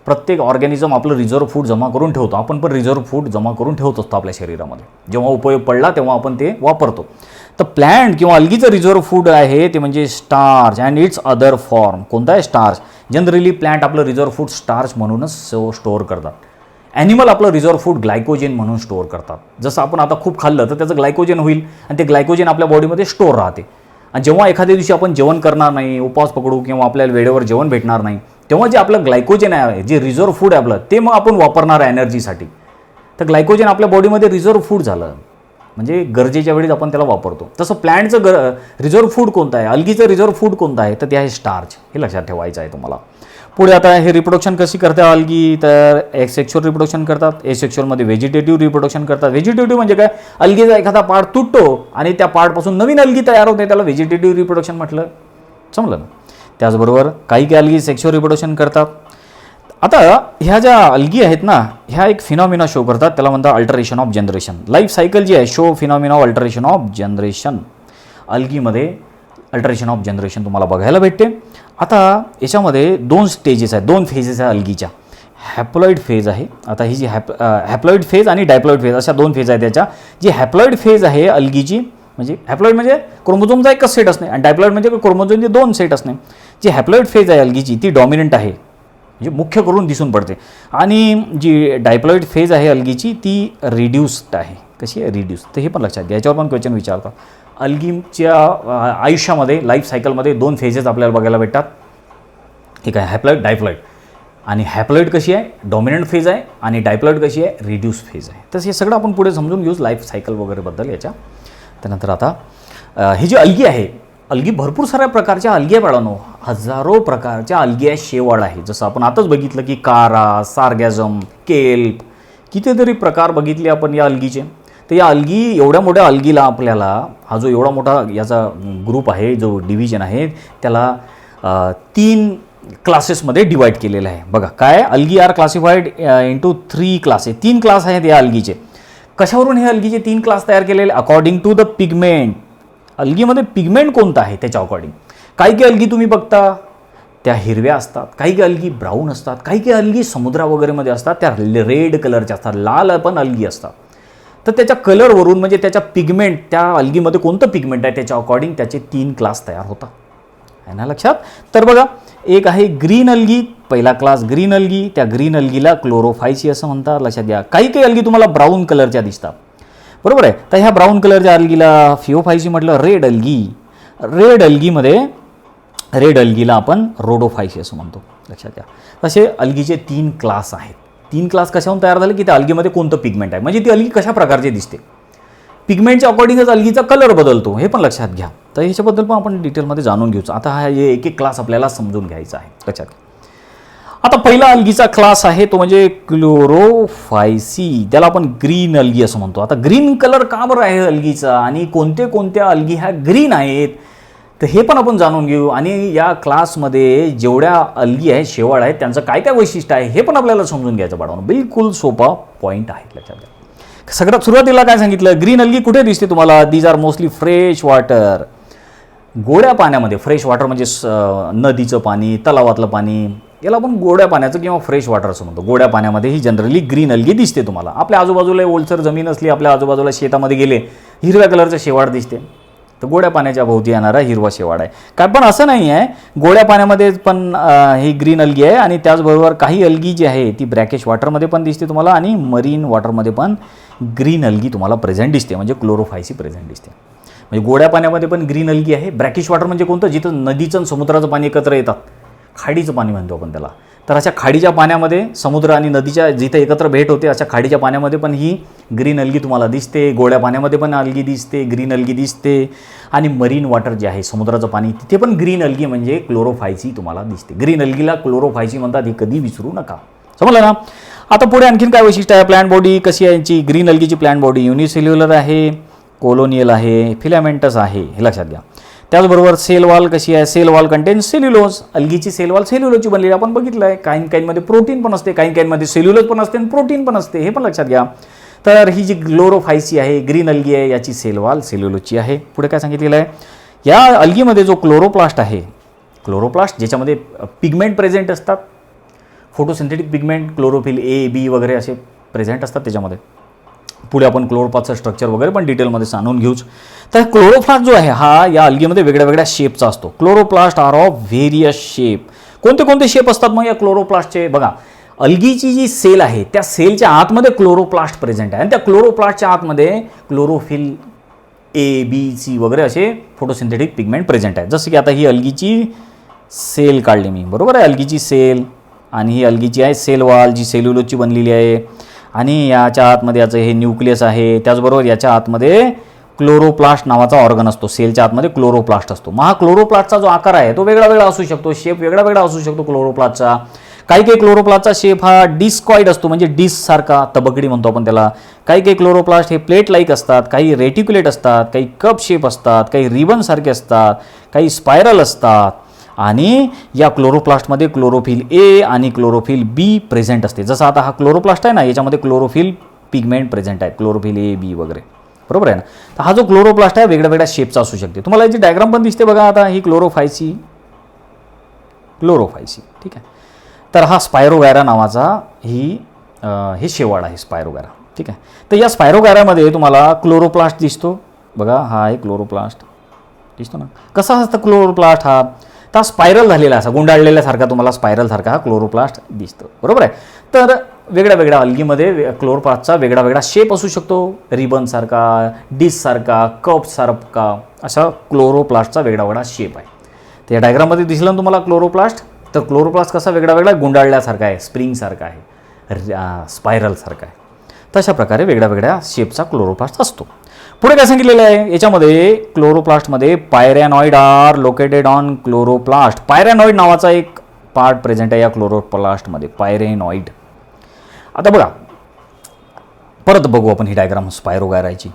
प्रत्येक ऑर्गॅनिझम आपलं रिझर्व्ह फूड जमा करून ठेवतो. आपण पण रिझर्व्ह फूड जमा करून ठेवत असतो आपल्या शरीरामध्ये. जेव्हा उपयोग पडला तेव्हा आपण ते वापरतो. तर प्लॅन्ट किंवा अल्गीचं रिझर्व्ह फूड आहे ते म्हणजे starch and it's other form. कोणता आहे? स्टार्च. जनरली प्लॅन्ट आपलं रिझर्व्ह फूड स्टार्च म्हणूनच स्टोअर करतात. ॲनिमल आपलं रिझर्व्ह फूड ग्लायकोजेन म्हणून स्टोअर करतात. जसं आपण आता खूप खाल्लं तर त्याचं ग्लायकोजेन होईल आणि ते ग्लायकोजेन आपल्या बॉडीमध्ये स्टोअर राहते. आणि जेव्हा एखाद्या दिवशी आपण जेवण करणार नाही, उपवास पकडू किंवा आपल्याला वेळेवर जेवण भेटणार नाही, तेव्हा जे आपलं ग्लायकोजेन आहे, जे रिझर्व्ह फूड आहे आपलं, ते मग आपण वापरणार आहे एनर्जीसाठी. तर ग्लायकोजेन आपल्या बॉडीमध्ये रिझर्व्ह फूड झालं, म्हणजे गरजेच्या वेळीच आपण त्याला वापरतो. तसं प्लॅन्टचं रिझर्व्ह फूड कोणतं आहे? अल्गीचं रिझर्व्ह फूड कोणतं आहे? तर ते आहे स्टार्च. हे लक्षात ठेवायचं आहे तुम्हाला. पुढे आता हे रिप्रोडक्शन कशी करते अल्गी? तर सेक्शुअल रिप्रोडक्शन करतात. सेक्शुअलमध्ये व्हेजिटेटिव्ह रिप्रोडक्शन करतात. व्हेजिटेटिव्ह म्हणजे काय? अल्गीचा एखादा पार्ट तुटतो आणि त्या पार्टपासून नवीन अल्गी तयार होते, त्याला व्हेजिटेटिव्ह रिप्रोडक्शन म्हटलं. समजलं ना? त्याचबरोबर काही अल्गी सेक्शुअल रिप्रोडक्शन करतात. आता ह्या ज्या अल्गी आहेत ना, ह्या एक फिनॉमिना शो करतात, त्याला म्हणतात alteration of generation. Life cycle जी आहे, show phenomena of alteration of generation. अल्गीमध्ये अल्टरेशन ऑफ जनरेशन तुम्हाला बघायला भेटते. आता याच्यामध्ये 2 स्टेजेस आहेत, 2 फेजेस आहे अल्गीच्या. हॅप्लॉइड फेज आहे. आता ही जी हॅप्लॉइड फेज आणि डायप्लॉइड फेज अशा 2 फेज आहेत त्याच्या. जी हॅप्लॉइड फेज आहे अल्गीची, म्हणजे हॅप्लॉइड म्हणजे क्रोमोझोमचा एकच सेट असणे आणि डायप्लॉइड म्हणजे क्रोमोझोमचे 2 सेट असणे. जी हॅप्लॉइड फेज आहे अल्गीची ती डॉमिनंट आहे, म्हणजे मुख्य करून दिसून पडते. आणि जी डायप्लॉइड फेज आहे अल्गीची ती रिड्यूस्ड आहे. कशी आहे? रिड्यूस. तर हे पण लक्षात घ्या, याच्यावर पण क्वेश्चन विचारतात. अल्गीच्या आयुष्यामध्ये, लाईफ सायकलमध्ये 2 फेजेस आपल्याला बघायला भेटतात. ठीक आहे, हॅप्लॉइड, डायप्लॉइड. आणि हॅप्लॉइड कशी आहे? डॉमिनंट फेज आहे. आणि डायप्लॉइड कशी आहे? रिड्यूस फेज आहे. तर हे सगळं आपण पुढे समजून घेऊ लाईफ सायकल वगैरेबद्दल याच्या. त्यानंतर आता ही जी अल्गी आहे, अल्गी भरपूर साऱ्या प्रकारच्या अल्गी आहे बाळांनो. हजारो प्रकारच्या अल्गी आहे, शेवाळ आहे. जसं आपण आताच बघितलं की कारा, सार्गॅझम, केल्प, कितीतरी प्रकार बघितले आपण या अल्गीचे. तर या अल्गी, एवढ्या मोठ्या अल्गीला आपल्याला हा जो एवढा मोठा याचा ग्रुप आहे, जो डिव्हिजन आहे, त्याला 3 क्लासेसमध्ये डिवाईड केलेलं आहे. बघा काय, algae are classified into 3 classes. 3 class आहेत या अल्गीचे. कशावरून हे अल्गीचे 3 क्लास तयार केलेले? According to the pigment. अल्गीमध्ये पिगमेंट कोणतं आहे त्याच्या अकॉर्डिंग. काही अल्गी तुम्ही बघता त्या हिरव्या असतात, काही अल्गी ब्राऊन असतात, काही अल्गी समुद्रा वगैरेमध्ये असतात, त्या रेड कलरच्या असतात, लाल पण अल्गी असतात. तर त्याच्या कलरवरून, म्हणजे त्याच्या पिगमेंट, त्या अल्गीमध्ये कोणतं पिगमेंट आहे त्याच्या अकॉर्डिंग त्याचे 3 क्लास तयार होतात. आहे ना लक्षात? तर बघा, एक आहे ग्रीन अल्गी, पहिला क्लास ग्रीन अल्गी. त्या ग्रीन अल्गीला क्लोरोफायसी असं म्हणतात. लक्षात घ्या. काही अल्गी तुम्हाला ब्राऊन कलरच्या दिसतात, बरोबर आहे. तर ह्या ब्राऊन कलरच्या अल्गीला फिओफायसी म्हटलं. रेड अल्गी, रेड अल्गीमध्ये, रेड अल्गीला आपण रोडोफायसी असं म्हणतो. लक्षात घ्या. तसे अल्गीचे 3 क्लास आहेत. 3 क्लास कशाहून तयार झाले की त्या अल्गीमध्ये कोणतं पिगमेंट आहे, म्हणजे ती अल्गी कशा प्रकारची दिसते. पिगमेंटच्या अकॉर्डिंगच अल्गीचा कलर बदलतो, हे पण लक्षात घ्या. तर ह्याच्याबद्दल पण आपण डिटेलमध्ये जाणून घेऊच. आता हा एक एक क्लास आपल्याला समजून घ्यायचा आहे. लक्षात घ्या. आता पहिला अल्गीचा क्लास आहे तो म्हणजे क्लोरोफायसी. त्याला आपण ग्रीन अल्गी असं म्हणतो. आता ग्रीन कलर का बरं आहे अल्गीचा आणि कोणत्या अल्गी ह्या ग्रीन आहेत, तर हे पण आपण जाणून घेऊ. आणि या क्लासमध्ये जेवढ्या अल्गी आहेत, शेवाळ आहेत, त्यांचं काय काय वैशिष्ट्य आहे हे पण आपल्याला समजून घ्यायचं बाळांनो. बिलकुल सोपा पॉईंट आहे. लक्षात घ्या. सगळ्यात सुरुवातीला काय सांगितलं, ग्रीन अल्गी कुठे दिसते तुम्हाला? These are mostly fresh water. गोड्या पाण्यामध्ये. फ्रेश वॉटर म्हणजे नदीचं पाणी, तलावातलं पाणी, याला आपण गोड्या पाण्याचं किंवा फ्रेश वॉटर असं म्हणतो. गोड्या पाण्यामध्ये ही जनरली ग्रीन अल्गी दिसते तुम्हाला. आपल्या आजूबाजूला ओलसर जमीन असली, आपल्या आजूबाजूला शेतामध्ये गेले, हिरव्या कलरचं शेवाळ दिसते, तर गोड्या पाण्याच्या भोवती येणारा हिरवा शेवाळ आहे. काय पण असं नाही आहे, गोड्या पाण्यामध्ये पण ही ग्रीन अल्गी आहे. आणि त्याचबरोबर काही अल्गी जी आहे ती ब्रॅकिश वॉटरमध्ये पण दिसते तुम्हाला आणि मरीन वॉटरमध्ये पण ग्रीन अल्गी तुम्हाला प्रेझेंट दिसते, म्हणजे क्लोरोफायसी प्रेझेंट दिसते. म्हणजे गोड्या पाण्यामध्ये पण ग्रीन अल्गी आहे. ब्रॅकिश वॉटर म्हणजे कोणतं? जिथं नदीचं आणि समुद्राचं पाणी एकत्र येतात, खाडीचं पाणी म्हणतो आपण त्याला. तर अशा खाडीच्या पाण्यामध्ये समुद्र आणि नदीच्या जिथे एकत्र भेट होते अशा खाडीच्या पाण्यामध्ये पण ही ग्रीन अल्गी तुम्हाला दिसते. गोड्या पाण्यामध्ये पण अल्गी दिसते, ग्रीन अल्गी दिसते. आणि मरीन वॉटर जे आहे समुद्राचं पाणी तिथे पण ग्रीन अल्गी म्हणजे क्लोरोफायसी तुम्हाला दिसते. ग्रीन अल्गीला क्लोरोफायसी म्हणतात, हे कधी विसरू नका. समजलं ना. आता पुढे आणखीन काय वैशिष्ट्य आहे. प्लॅन्ट बॉडी कशी आहे यांची. ग्रीन अल्गीची प्लॅन्ट बॉडी युनिसेल्युलर आहे, कोलोनियल आहे, फिलामेंटस आहे, हे लक्षात घ्या. त्याचबरोबर सेल वॉल कशी आहे. Cell wall contains cellulose. अल्गीची सेल वॉल सेल्युलोजची बनलेली आपण बघितलं आहे. काहींमध्ये प्रोटीन पण असते, काहींमध्ये सेल्युलोज पण असते आणि प्रोटीन पण असते, हे पण लक्षात घ्या. तर ही जी क्लोरोफायसी आहे ग्रीन अल्गी आहे याची सेल वॉल सेल्युलोजची आहे. पुढे काय सांगितलेलं आहे. या अल्गीमध्ये जो क्लोरोप्लास्ट आहे, क्लोरोप्लास्ट ज्याच्यामध्ये पिगमेंट प्रेझेंट असतात, photosynthetic pigment chlorophyll A B वगैरे असे प्रेझेंट असतात त्याच्यामध्ये. पुढे आपण क्लोरोप्लास्टचं स्ट्रक्चर वगैरे पण डिटेलमध्ये जाणून घेऊच. तर क्लोरोप्लास्ट जो आहे हा या अल्गीमध्ये वेगळ्या वेगळ्या शेपचा असतो. Chloroplast are of various shape. कोणते कोणते शेप असतात मग या क्लोरोप्लास्टचे. बघा, अल्गीची जी सेल आहे त्या सेलच्या आतमध्ये क्लोरोप्लास्ट प्रेझेंट आहे आणि त्या क्लोरोप्लास्टच्या आतमध्ये क्लोरोफिल ए बी सी वगैरे असे फोटोसिंथेटिक पिगमेंट प्रेझेंट आहे. जसं की आता ही अल्गीची सेल काढली मी, बरोबर आहे. अल्गीची सेल आणि ही अल्गीची आहे सेल वॉल जी सेल्युलोजची बनलेली आहे. आणि याच्या आतमध्ये याचं हे न्यूक्लियस आहे. त्याचबरोबर याच्या आतमध्ये क्लोरोप्लास्ट नावाचा ऑर्गन असतो. सेलच्या आतमध्ये क्लोरोप्लास्ट असतो. मग हा क्लोरोप्लास्टचा जो आकार आहे तो वेगळा वेगळा असू शकतो, शेप वेगळा वेगळा असू शकतो क्लोरोप्लास्टचा. काही काही क्लोरोप्लास्टचा शेप हा डिस्कॉइड असतो, म्हणजे डिस्कसारखा, तबकडी म्हणतो आपण त्याला. काही काही क्लोरोप्लास्ट हे प्लेट लाईक असतात, काही रेटिक्युलेट असतात, काही कप शेप असतात, काही रिबनसारखे असतात, काही स्पायरल असतात. आणि या क्लोरोप्लास्टमध्ये क्लोरोफिल ए आणि क्लोरोफिल बी प्रेझेंट असते. जसं आता हा क्लोरोप्लास्ट आहे ना, याच्यामध्ये क्लोरोफिल पिगमेंट प्रेझेंट आहे, क्लोरोफिल ए बी वगैरे, बरोबर आहे ना. तर हा जो क्लोरोप्लास्ट आहे वेगळ्या वेगळ्या शेपचा असू शकते. तुम्हाला याची डायग्राम पण दिसते बघा. आता ही क्लोरोफायसी, ठीक आहे. तर हा स्पायरोगॅरा नावाचा हे शेवाळ आहे स्पायरोगॅरा, ठीक आहे. तर या स्पायरोगॅरामध्ये तुम्हाला क्लोरोप्लास्ट दिसतो बघा. हा आहे क्लोरोप्लास्ट, दिसतो ना. कसा असतं क्लोरोप्लास्ट हा. तर स्पायरल झालेला असा गुंडाळलेल्यासारखा तुम्हाला स्पायरलसारखा हा क्लोरोप्लास्ट दिसतो, बरोबर आहे. तर वेगळ्या वेगळ्या अल्गीमध्ये क्लोरोप्लास्टचा वेगळा वेगळा शेप असू शकतो. रिबनसारखा, डिस्कसारखा, कपसारखा, असा क्लोरोप्लास्टचा वेगळा वेगळा शेप आहे. तर या डायग्राममध्ये दिसलं ना तुम्हाला क्लोरोप्लास्ट. तर क्लोरोप्लास्ट कसा वेगळा वेगळा गुंडाळल्यासारखा आहे, स्प्रिंगसारखा आहे, स्पायरलसारखा आहे. तशा प्रकारे वेगळ्या वेगळ्या शेपचा क्लोरोप्लास्ट असतो. पुढे काय सांगितलेलं आहे याच्यामध्ये. क्लोरोप्लास्टमध्ये पायरॅनॉइड आर लोकेटेड ऑन क्लोरोप्लास्ट. पायरॅनॉइड नावाचा एक पार्ट प्रेझेंट आहे या क्लोरोप्लास्टमध्ये, पायरॅनॉइड. आता बघा, परत बघू आपण ही डायग्राम स्पायरोगॅराची.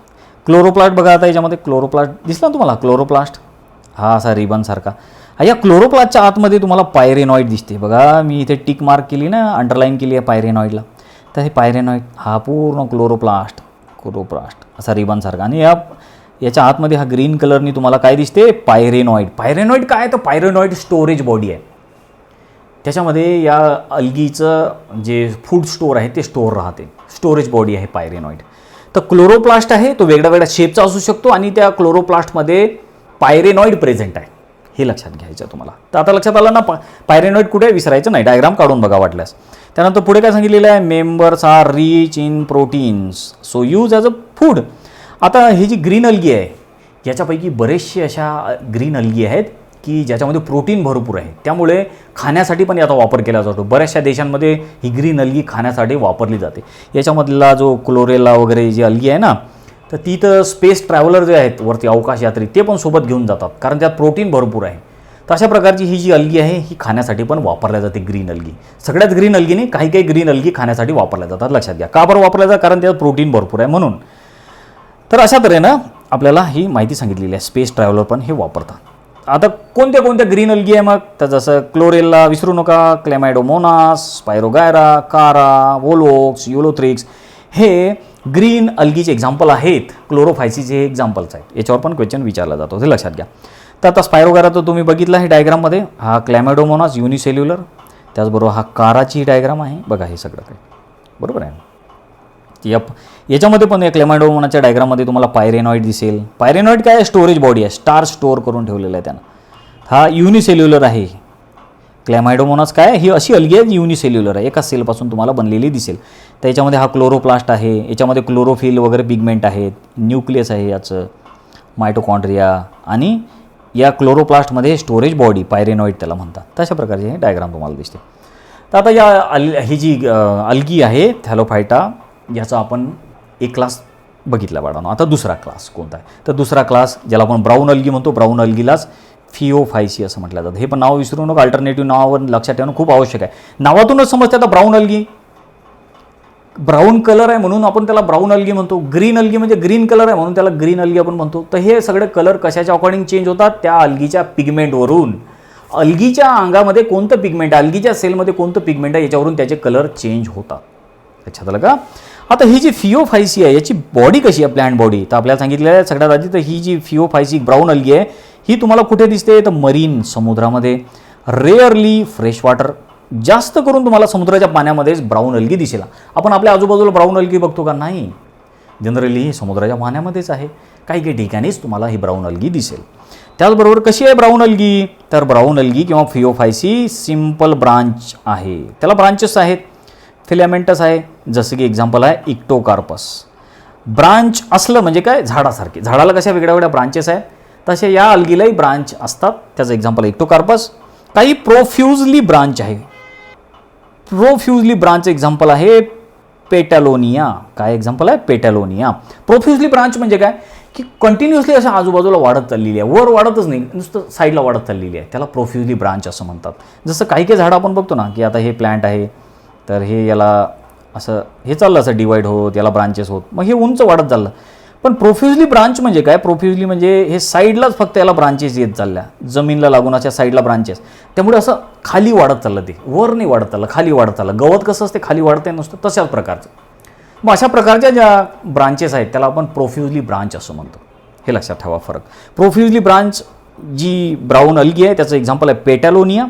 क्लोरोप्लास्ट बघा. आता याच्यामध्ये क्लोरोप्लास्ट दिसला तुम्हाला. क्लोरोप्लास्ट हा असा रिबनसारखा. या क्लोरोप्लास्टच्या आतमध्ये तुम्हाला पायरेनॉइड दिसते बघा. मी इथे टिक मार्क केली ना, अंडरलाईन केली आहे पायरेनॉइडला. तर हे पायरेनॉइड हा पूर्ण क्लोरोप्लास्ट असा रिबनसारखा. आणि याच्या आतमध्ये हा ग्रीन कलरनी तुम्हाला काय दिसते. पायरेनॉइड. पायरेनॉइड काय, तर पायरेनॉइड स्टोरेज बॉडी आहे. त्याच्यामध्ये या अल्गीचं जे फूड स्टोअर आहे ते स्टोअर राहते, स्टोरेज बॉडी आहे पायरेनॉइड. तर क्लोरोप्लास्ट आहे तो वेगळ्या वेगळ्या शेपचा असू शकतो आणि त्या क्लोरोप्लास्टमध्ये पायरेनॉइड प्रेझेंट आहे, हे लक्षात घ्यायचं तुम्हाला. तर आता लक्षात आलं ना. पायरेनॉइड कुठे विसरायचं नाही, डायग्राम काढून बघा वाटल्यास. त्यानंतर पुढे काय सांगितलेलं आहे. Members are rich in proteins so use as a food. आता ही जी ग्रीन अल्गी आहे याच्यापैकी बरेचसे अशा ग्रीन अल्गी आहेत की ज्याच्यामध्ये प्रोटीन भरपूर आहे, त्यामुळे खाण्यासाठी पण याचा वापर केला जातो. बऱ्याचशा देशांमध्ये ही ग्रीन अल्गी खाण्यासाठी वापरली जाते. याच्यामधला जो क्लोरेला वगैरे जी अल्गी आहे ना, तर ती तर स्पेस ट्रॅव्हलर जे आहेत वरती अवकाश यात्री ते पण सोबत घेऊन जातात, कारण त्यात प्रोटीन भरपूर आहे. तर अशा प्रकारची ही जी अल्गी आहे ही खाण्यासाठी पण वापरल्या जाते ग्रीन अल्गी. सगळ्यात ग्रीन अल्गी नाही, काही काही ग्रीन अल्गी खाण्यासाठी वापरल्या जातात, लक्षात घ्या. का बरं वापरल्या जातात, कारण त्यात प्रोटीन भरपूर आहे म्हणून. तर अशा तऱ्हेनं आपल्याला ही माहिती सांगितलेली आहे. स्पेस ट्रॅव्हलर पण हे वापरतात. आता कोणत्या कोणत्या ग्रीन अल्गी आहे मग, तर जसं क्लोरेला विसरू नका, क्लेमायडोमोनास, स्पायरोगॅरा, कारा, वोलोक्स, युलोथ्रिक्स, हे ग्रीन अल्गीचे एक्झाम्पल आहेत. क्लोरोफायसीचे हे एक्झाम्पल्स आहेत. याच्यावर पण क्वेश्चन विचारला जातो, हे लक्षात घ्या. तर आता स्पायरोगॅरा तर तुम्ही बघितला आहे डायग्राममध्ये. हा क्लॅमायडोमोनास युनिसेल्युलर, त्याचबरोबर हा काराची डायग्राम आहे बघा. हे सगळं काही बरोबर आहे. याच्यामध्ये पण या क्लेमायडोमोनासच्या डायग्राममध्ये तुम्हाला पायरेनॉइड दिसेल. पायरेनॉइड काय, स्टोरेज बॉडी आहे, स्टार स्टोअर करून ठेवलेलं आहे त्यानं. हा युनिसेल्युलर आहे. क्लॅमायडोमोनास काय, ही अशी अल्गी आहे युनिसेल्युलर आहे, एका सेलपासून तुम्हाला बनलेली दिसेल. त्याच्यामध्ये हा क्लोरोप्लास्ट आहे, याच्यामध्ये क्लोरोफिल वगैरे पिगमेंट आहेत, न्यूक्लियस आहे याचं, मायटोकॉन्ड्रिया आणि या क्लोरोप्लास्टमध्ये स्टोरेज बॉडी पायरेनॉइड त्याला म्हणतात. तशा प्रकारचे हे डायग्राम तुम्हाला दिसते. तर आता या ही जी अल्गी आहे थॅलोफायटा, याचा आपण एक क्लास बघितला बाळांनो. आता दुसरा क्लास कोणता आहे, तर दुसरा क्लास ज्याला आपण ब्राऊन अल्गी म्हणतो, ब्राऊन अल्गीलाच फिओफायसी असं म्हटलं जातं. हे पण नाव विसरू नका, अल्टरनेटिव्ह नावावर लक्षात ठेवणं खूप आवश्यक आहे. नावातूनच समजते आता ब्राऊन अल्गी ब्राऊन कलर आहे म्हणून आपण त्याला ब्राऊन अल्गी म्हणतो. ग्रीन अल्गी म्हणजे ग्रीन कलर आहे म्हणून त्याला ग्रीन अल्गी आपण म्हणतो. तर हे सगळे कलर कशाच्या अकॉर्डिंग चेंज होतात, त्या अल्गीच्या पिगमेंटवरून. अल्गीच्या अंगामध्ये कोणतं पिगमेंट आहे, अल्गीच्या सेलमध्ये कोणतं पिगमेंट आहे, याच्यावरून त्याचे कलर चेंज होतात. लक्षात आलं का. आता ही जी फिओफायसी आहे याची बॉडी कशी आहे, प्लॅन्ट बॉडी, तर आपल्याला सांगितलं आहे सगळ्यात आधी. तर ही जी फिओफायसी ब्राऊन अल्गी आहे ही तुम्हाला कुठे दिसते, तर मरीन समुद्रामध्ये, रेअरली फ्रेश वॉटर. जास्त करून तुम्हाला समुद्राच्या पाण्यामध्येच ब्राऊन अल्गी दिसेल. आपण आपल्या आजूबाजूला ब्राऊन अल्गी बघतो का, नाही. जनरली ही समुद्राच्या पाण्यामध्येच आहे. काही काही ठिकाणीच तुम्हाला ही ब्राऊन अल्गी दिसेल. त्याचबरोबर कशी आहे ब्राऊन अल्गी, तर ब्राऊन अल्गी किंवा फिओफायसी सिम्पल ब्रांच आहे. त्याला ब्रांचेस आहेत, फिलामेंटस आहे. जसं की एक्झाम्पल आहे इक्टोकार्पस. ब्रांच असलं म्हणजे काय, झाडासारखे. झाडाला कशा वेगळ्या वेगळ्या ब्रांचेस आहेत, तसे या अल्गीलाही ब्रांच असतात. त्याचं एक्झाम्पल इक्टोकार्पस. काही प्रोफ्युजली ब्रांच आहे. प्रोफ्युजली ब्रांच एक्झाम्पल आहे पेटॅलोनिया. काय एक्झाम्पल आहे, पेटॅलोनिया. प्रोफ्युजली ब्रांच म्हणजे काय, की कंटिन्युअसली असं आजूबाजूला वाढत चाललेली आहे, वर वाढतच नाही, नुसतं साईडला वाढत चाललेली आहे. त्याला प्रोफ्युजली ब्रांच असं म्हणतात. जसं काही काही झाडं आपण बघतो ना, की आता हे प्लॅन्ट आहे तर हे याला असं हे चाललं असं डिवाईड होत, याला ब्रांचेस होत, मग हे उंच वाढत चाललं. पण प्रोफ्युजली ब्रांच म्हणजे काय, प्रोफ्युजली म्हणजे हे साईडलाच फक्त याला ब्रांचेस येत चालल्या, जमीनला लागून अशा साईडला ब्रांचेस. त्यामुळे असं खाली वाढत चाललं, ते वर नाही वाढत चाललं, खाली वाढत चाललं. गवत कसं असते खाली वाढते नुसतं, तशाच प्रकारचं. मग अशा प्रकारच्या ज्या ब्रांचेस आहेत त्याला आपण प्रोफ्युजली ब्रांच असं म्हणतो. हे लक्षात ठेवा फरक. प्रोफ्युजली ब्रांच जी ब्राऊन अल्गी आहे त्याचं एक्झाम्पल आहे पेटॅलोनिया,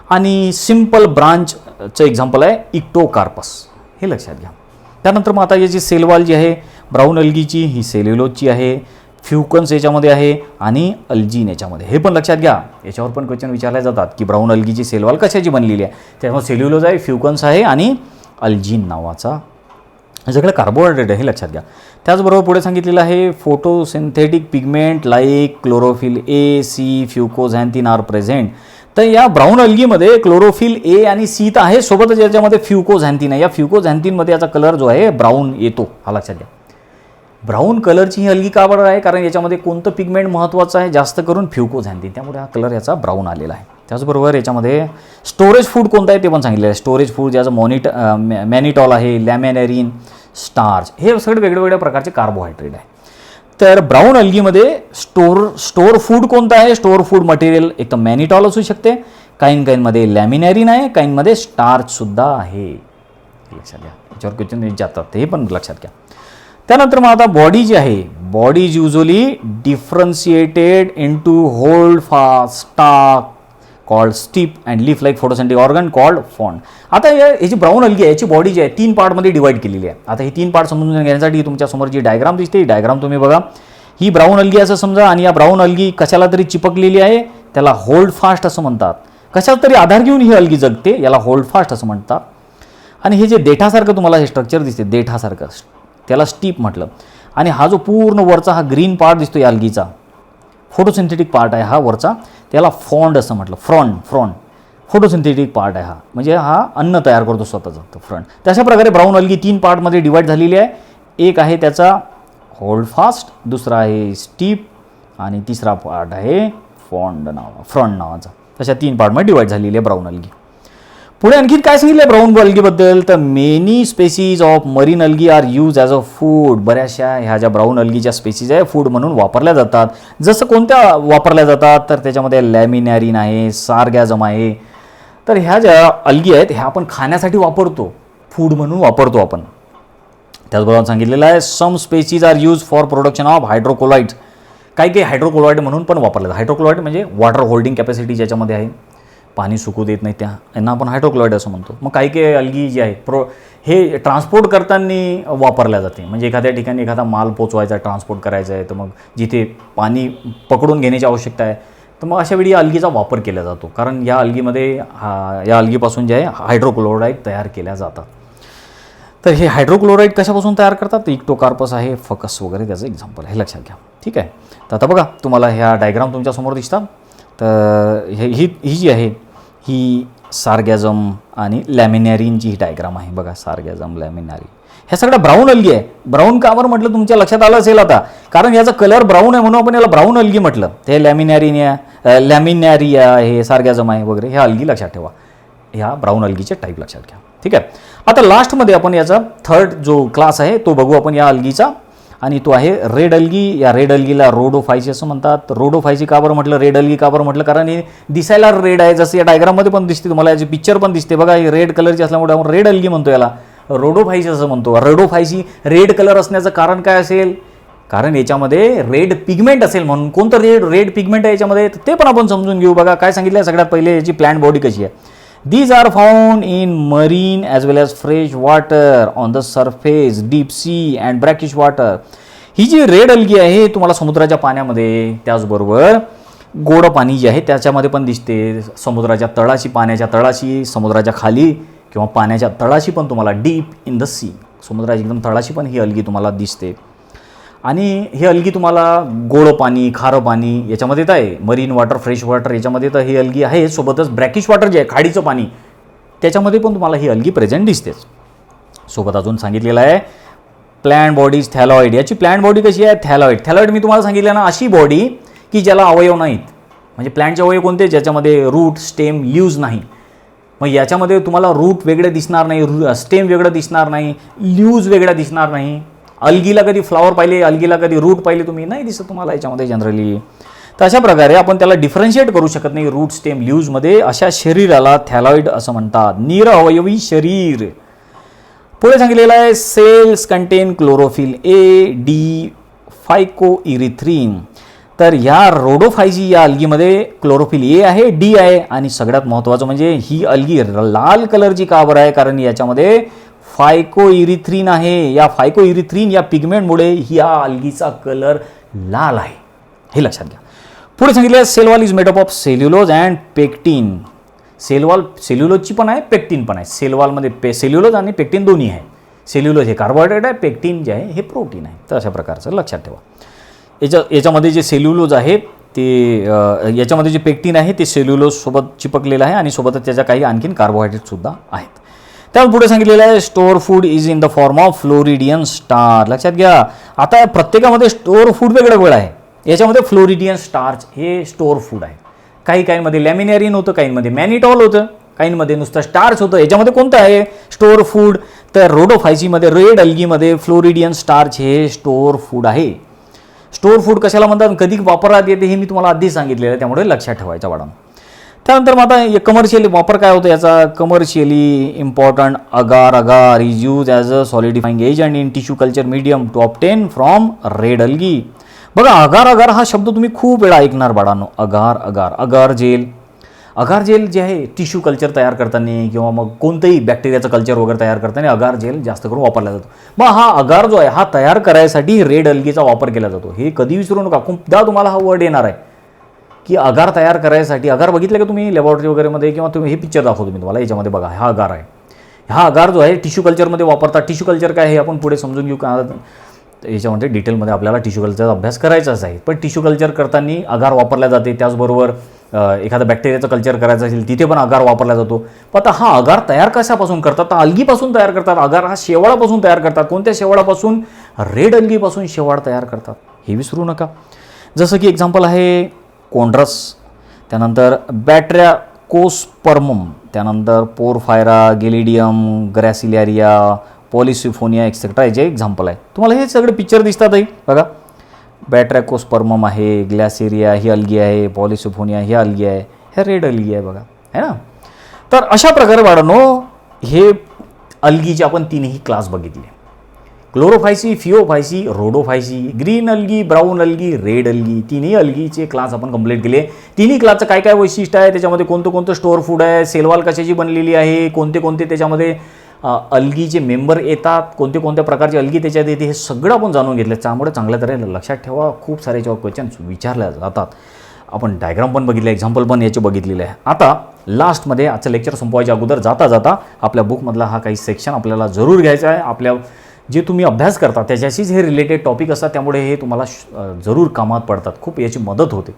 आणि सिम्पल ब्रांचचं एक्झाम्पल आहे इक्टोकार्पस. हे लक्षात घ्या. त्यानंतर मग आता याची सेलवॉल जी आहे ब्राऊन अल्गीची, ही सेल्युलोजची आहे, फ्युकन्स याच्यामध्ये आहे आणि अल्जीन याच्यामध्ये. हे पण लक्षात घ्या, याच्यावर पण क्वेश्चन विचारले जातात की ब्राऊन अल्गीची सेलवॉल कशाची बनलेली आहे. त्याच्यामध्ये सेल्युलोज आहे, फ्युकन्स आहे आणि अल्जीन नावाचा सगळं कार्बोहायड्रेट आहे. हे लक्षात घ्या. त्याचबरोबर पुढे सांगितलेलं आहे photosynthetic pigment like chlorophyll A, C, फ्युकोझॅन्थिन R present. तर या ब्राऊन अल्गीमध्ये क्लोरोफिल ए आणि सी तर आहे, सोबतच याच्यामध्ये फ्युकोझॅन्थिन आहे. या फ्युकोझॅन्थिनमध्ये याचा कलर जो आहे ब्राऊन येतो. हा लक्षात घ्या. ब्राऊन कलरची ही अल्गी का बरं आहे, कारण याच्यामध्ये कोणतं पिगमेंट महत्त्वाचं आहे, जास्त करून फ्युकोझॅन्थिन, त्यामुळे हा कलर याचा ब्राऊन आलेला आहे. त्याचबरोबर याच्यामध्ये स्टोरेज फूड कोणतं आहे ते पण सांगितलं आहे. स्टोरेज फूड ज्याचं मॅनिटॉल आहे, लॅमिनेरिन, स्टार्च, हे सगळे वेगवेगळ्या प्रकारचे कार्बोहायड्रेट आहे. तर ब्राऊन अल्गीमध्ये स्टोर फूड कोणतं आहे, स्टोर फूड मटेरियल एक तर मॅनिटॉल असू शकते, काहींमध्ये लॅमिनेरिन आहे, काहींमध्ये स्टार्चसुद्धा आहे. लक्षात घ्या. याच्यावर क्वेश्चन जातात, ते पण लक्षात घ्या. त्यानंतर मग आता बॉडी जी आहे, body is usually differentiated into holdfast stalk called stipe and leaf like photosynthetic organ called frond. आता याची ब्राऊन अल्गी आहे, याची बॉडी जी आहे 3 पार्टमध्ये डिवाईड केलेली आहे. आता ही 3 पार्ट समजून घेण्यासाठी तुमच्यासमोर जी डायग्राम दिसते, ही डायग्राम तुम्ही बघा. ही ब्राऊन अल्गी असं समजा, आणि या ब्राऊन अल्गी कशाला तरी चिपकलेली आहे, त्याला होल्ड फास्ट असं म्हणतात. कशाला तरी आधार घेऊन ही अल्गी जगते, याला होल्ड फास्ट असं म्हणतात. आणि हे जे देठासारखं तुम्हाला हे स्ट्रक्चर दिसते, देठासारखं, त्याला स्टीप म्हटलं. आणि हा जो पूर्ण वरचा हा ग्रीन पार्ट दिसतो या अल्गीचा, फोटोसिंथेटिक पार्ट आहे हा वरचा, त्याला फॉन्ड असं म्हटलं. फ्रॉन्ड फोटोसिंथेटिक पार्ट आहे हा, म्हणजे हा अन्न तयार करतो स्वतःचं फ्रंट. तशा प्रकारे ब्राऊन अल्गी 3 पार्टमध्ये डिवाईड झालेली आहे. एक आहे त्याचा होल्ड फास्ट, दुसरा आहे स्टीप, आणि तिसरा पार्ट आहे फ्रंट नावाचा. तशा 3 पार्टमध्ये डिवाईड झालेली आहे ब्राऊन अल्गी. पुढे आणखी काय सांगितलं ब्राऊन अल्गीबद्दल, तर many species of marine algae are use as a food. बऱ्याचशा ह्या ज्या ब्राऊन अल्गीच्या स्पेसीज आहे फूड म्हणून वापरल्या जातात. जसं कोणत्या वापरल्या जातात, तर त्याच्यामध्ये लॅमिनॅरिन आहे, सार्गॅझम आहे. तर ह्या ज्या अल्गी आहेत ह्या आपण खाण्यासाठी वापरतो, फूड म्हणून वापरतो आपण. त्याचबरोबर सांगितलेलं आहे some species are use for production of hydrochlorides. काही हायड्रोक्लोराइड म्हणून पण वापरले जातात. हायड्रोक्लोराइड म्हणजे वॉटर होल्डिंग कॅपॅसिटी ज्याच्यामध्ये आहे, पाणी सुकू देत नाही, यांना आपण हायड्रोक्लोराइड असं म्हणतो. मग काही अल्गी जी आहे हे ट्रान्सपोर्ट करताना वापरल्या जाते. म्हणजे एखाद्या ठिकाणी एखादा माल पोचवायचा, ट्रान्सपोर्ट करायचा आहे, तर मग जिथे पाणी पकडून घेण्याची आवश्यकता आहे, तर मग अशा वेळी या अल्गीचा वापर केला जातो. कारण या अल्गीमध्ये या अल्गीपासून जे आहे हायड्रोक्लोराइड तयार केल्या जातात. तर हे हायड्रोक्लोराईड कशापासून तयार करतात, इक्टोकार्पस आहे, फकस वगैरे त्याचं एक्झाम्पल हे लक्षात घ्या. ठीक आहे. तर आता बघा तुम्हाला ह्या डायग्राम तुमच्यासमोर दिसतात. तर ही जी आहे ही सार्गॅझम आणि लॅमिनॅरींची ही डायग्राम आहे. बघा सार्गॅझम, लॅमिनॅरी, ह्या सगळ्या ब्राऊन अल्गी आहे. ब्राऊन का बरं म्हटलं तुमच्या लक्षात आलं असेल आता, कारण याचा कलर ब्राऊन आहे म्हणून आपण याला ब्राऊन अल्गी म्हटलं. ते लॅमिनॅरिया हे सार्गॅझम आहे वगैरे, ह्या अल्गी लक्षात ठेवा. ह्या ब्राऊन अल्गीचे टाईप लक्षात घ्या. ठीक आहे. आता लास्टमध्ये आपण याचा थर्ड जो क्लास आहे तो बघू आपण या अल्गीचा, आणि तो आहे रेड अल्गी. या रेड अल्गीला रोडोफायसी असं म्हणतात. रोडोफायसी का बरं म्हटलं, रेड अल्गी का बरं म्हटलं, कारण हे दिसायला रेड आहे, जसं या डायग्राममध्ये पण दिसते तुम्हाला, याची पिक्चर पण दिसते बघा, ही रेड कलरची असल्यामुळे आपण रेड अल्गी म्हणतो याला, रोडोफायसी असं म्हणतो. रोडोफायसी रेड कलर असण्याचं कारण काय असेल, कारण याच्यामध्ये रेड पिगमेंट असेल म्हणून. कोणतं रेड पिगमेंट आहे याच्यामध्ये ते पण आपण समजून घेऊ. बघा काय सांगितलं सगळ्यात पहिले, याची प्लांट बॉडी कशी आहे. These are found in marine as well as fresh water, on the surface, deep sea and brackish water. ही जी रेड अल्गी आहे तुम्हाला समुद्राच्या पाण्यामध्ये, त्याचबरोबर गोड पाणी जे आहे त्याच्यामध्ये पण दिसते, समुद्राच्या तळाशी, पाण्याच्या तळाशी, समुद्राच्या खाली किंवा पाण्याच्या तळाशी पण तुम्हाला, डीप इन द सी, समुद्राच्या एकदम तळाशी पण ही अल्गी तुम्हाला दिसते. आणि ही अल्गी तुम्हाला गोड पाणी, खारं पाणी याच्यामध्ये येत आहे, मरीन वॉटर, फ्रेश वॉटर याच्यामध्ये तर ही अल्गी आहे. सोबतच ब्रॅकिश वॉटर जे आहे खाडीचं पाणी त्याच्यामध्ये पण तुम्हाला ही अल्गी प्रेझेंट दिसतेच. सोबत अजून सांगितलेलं आहे प्लॅन्ट बॉडीज थॅलॉइड. याची प्लॅन्ट बॉडी कशी आहे, थॅलॉइड. थॅलॉइड मी तुम्हाला सांगितलं ना, अशी बॉडी की ज्याला अवयव नाहीत. म्हणजे प्लॅन्टचे अवयव कोणते, ज्याच्यामध्ये रूट, स्टेम, लीव्ज नाही. मग याच्यामध्ये तुम्हाला रूट वेगळे दिसणार नाही, स्टेम वेगळं दिसणार नाही, लीव्ज वेगळ्या दिसणार नाही. अल्गीला कधी फ्लॉवर पाहिले, अल्गीला कधी रूट पाहिले तुम्ही, नाही दिसत तुम्हाला याच्यामध्ये जनरली. तर अशा प्रकारे आपण त्याला डिफरन्शिएट करू शकत नाही रूट, स्टेम, लीव्जमध्ये. अशा शरीराला थॅलॉइड असं म्हणतात, निरअवयवी शरीर. पुढे सांगितलेलं आहे cells content chlorophyll A, D, फायकोइरिथ्रिन. तर ह्या रोडोफायसी या अल्गीमध्ये क्लोरोफिल ए आहे, डी आहे, आणि सगळ्यात महत्त्वाचं म्हणजे ही अल्गी लाल कलरची का बरं आहे, कारण याच्यामध्ये फायकोइरिथ्रिन आहे. या फायकोइरिथ्रिन या पिगमेंटमुळे या अल्गीचा कलर लाल आहे, हे लक्षात घ्या. पुढे सांगितलं cell wall is made up of cellulose and pectin. सेल्युलोजची पण आहे, पेक्टिन पण आहे. सेल वॉलमध्ये सेल्युलोज आणि पेक्टिन दोन्ही आहे. सेल्युलोज हे कार्बोहायड्रेट आहे, पेक्टिन जे आहे हे प्रोटीन आहे. तर अशा प्रकारचं लक्षात ठेवा. याच्यामध्ये जे सेल्युलोज आहे ते, याच्यामध्ये जे पेक्टिन आहे ते सेल्युलोजसोबत चिपकलेलं आहे, आणि सोबतच त्याच्या काही आणखीन कार्बोहायड्रेटसुद्धा आहेत. त्यावर पुढे सांगितलेलं आहे store food is in the form of floridean star. लक्षात घ्या. आता प्रत्येकामध्ये स्टोअर फूड वेगळं वेगळं आहे. याच्यामध्ये फ्लोरिडियन स्टार्च हे स्टोअर फूड आहे. काहींमध्ये लॅमिनॅरिन होतं, काहींमध्ये मॅनिटॉल होतं, काहींमध्ये नुसतं स्टार्च होतं. याच्यामध्ये कोणतं आहे स्टोअर फूड, तर रोडोफायसीमध्ये, रेड अल्गीमध्ये फ्लोरिडियन स्टार्च हे स्टोअर फूड आहे. स्टोअर फूड कशाला म्हणतात, कधी वापरात येते हे मी तुम्हाला आधीच सांगितलेलं आहे, त्यामुळे लक्षात ठेवायचं वाढा. त्यानंतर मग आता कमर्शियली वापर काय होतो याचा, commercially important agar is use as a solidifying agent in tissue culture medium to obtain from red algae. बघा अगार हा शब्द तुम्ही खूप वेळा ऐकणार बाळांनो. अगार जेल जे आहे टिश्यू कल्चर तयार करताना किंवा मग कोणतंही बॅक्टेरियाचं कल्चर वगैरे तयार करताना अगार जेल जास्त करून वापरला जातो. मग हा अगार जो आहे हा तयार करायसाठी रेड अल्गीचा वापर केला जातो. हे कधी विसरू नका, खूपदा तुम्हाला हा वर्ड येणार आहे की अगार तयार करायसाठी. अगार बघितलं का तुम्ही लॅबॉरेटरी वगैरेमध्ये, किंवा तुम्ही हे पिक्चर दाखवतो मी तुम्हाला, याच्यामध्ये बघा हा अगार आहे. हा अगार जो आहे टिश्यू कल्चरमध्ये वापरतात. टिश्यू कल्चर काय हे आपण पुढे समजून घेऊ का, याच्यामध्ये डिटेलमध्ये आपल्याला टिश्यू कल्चरचा अभ्यास करायचाच आहे. पण टिश्यू कल्चर करताना अगार वापरला जाते. त्याचबरोबर एखादा बॅक्टेरियाचं कल्चर करायचं असेल तिथे पण अगार वापरला जातो. पण आता हा अगार तयार कशापासून करतात, तर अल्गीपासून तयार करतात. अगार हा शेवाळापासून तयार करतात. कोणत्या शेवाळापासून, रेड अल्गीपासून शेवाळ तयार करतात, हे विसरू नका. जसं की एक्झाम्पल आहे कोंड्रस, त्यानंतर बॅट्रॅकोस्पर्मम, त्यानंतर पोरफायरा, गेलिडियम, ग्रॅसिलॅरिया, पॉलिसिफोनिया एक्सेट्रा याचे एक्झाम्पल आहे. तुम्हाला हे सगळे पिक्चर दिसतातही बघा. बॅट्रॅकोस्पर्मम आहे, ग्लॅसिरिया ही अल्गी आहे, पॉलिसिफोनिया ही अल्गी आहे, हे रेड अल्गी आहे बघा, है ना. तर अशा प्रकारे बाळांनो हे अल्गीचे आपण तीनही क्लास बघितले. Chlorophyceae, phaeophyceae, rhodophyceae, green algae, brown algae, red algae, तिन्ही अल्गीचे क्लास आपण कंप्लीट केले. तिन्ही क्लासचं काय काय वैशिष्ट्य आहे, त्याच्यामध्ये कोणतं स्टोअर फूड आहे, सेलवॉल कशाची बनलेली आहे, कोणते त्याच्यामध्ये अल्गीचे मेंबर येतात, कोणत्या प्रकारचे अल्गी त्याच्यात येते, हे सगळं आपण जाणून घेतलं. त्यामुळे चांगल्या तऱ्हेने लक्षात ठेवा, खूप सारे जेव्हा क्वेश्चन्स विचारले जातात आपण डायग्राम पण बघितले, एक्झाम्पल पण याचे बघितलेले आहे. आता लास्टमध्ये आजचं लेक्चर संपवायच्या अगोदर जाता जाता आपल्या बुकमधला हा काही सेक्शन आपल्याला जरूर घ्यायचा आहे. आपल्या जे तुम्ही अभ्यास करता त्याच्याशीच हे रिलेटेड टॉपिक असतात, त्यामुळे हे तुम्हाला जरूर कामात पडतात, खूप याची मदत होते.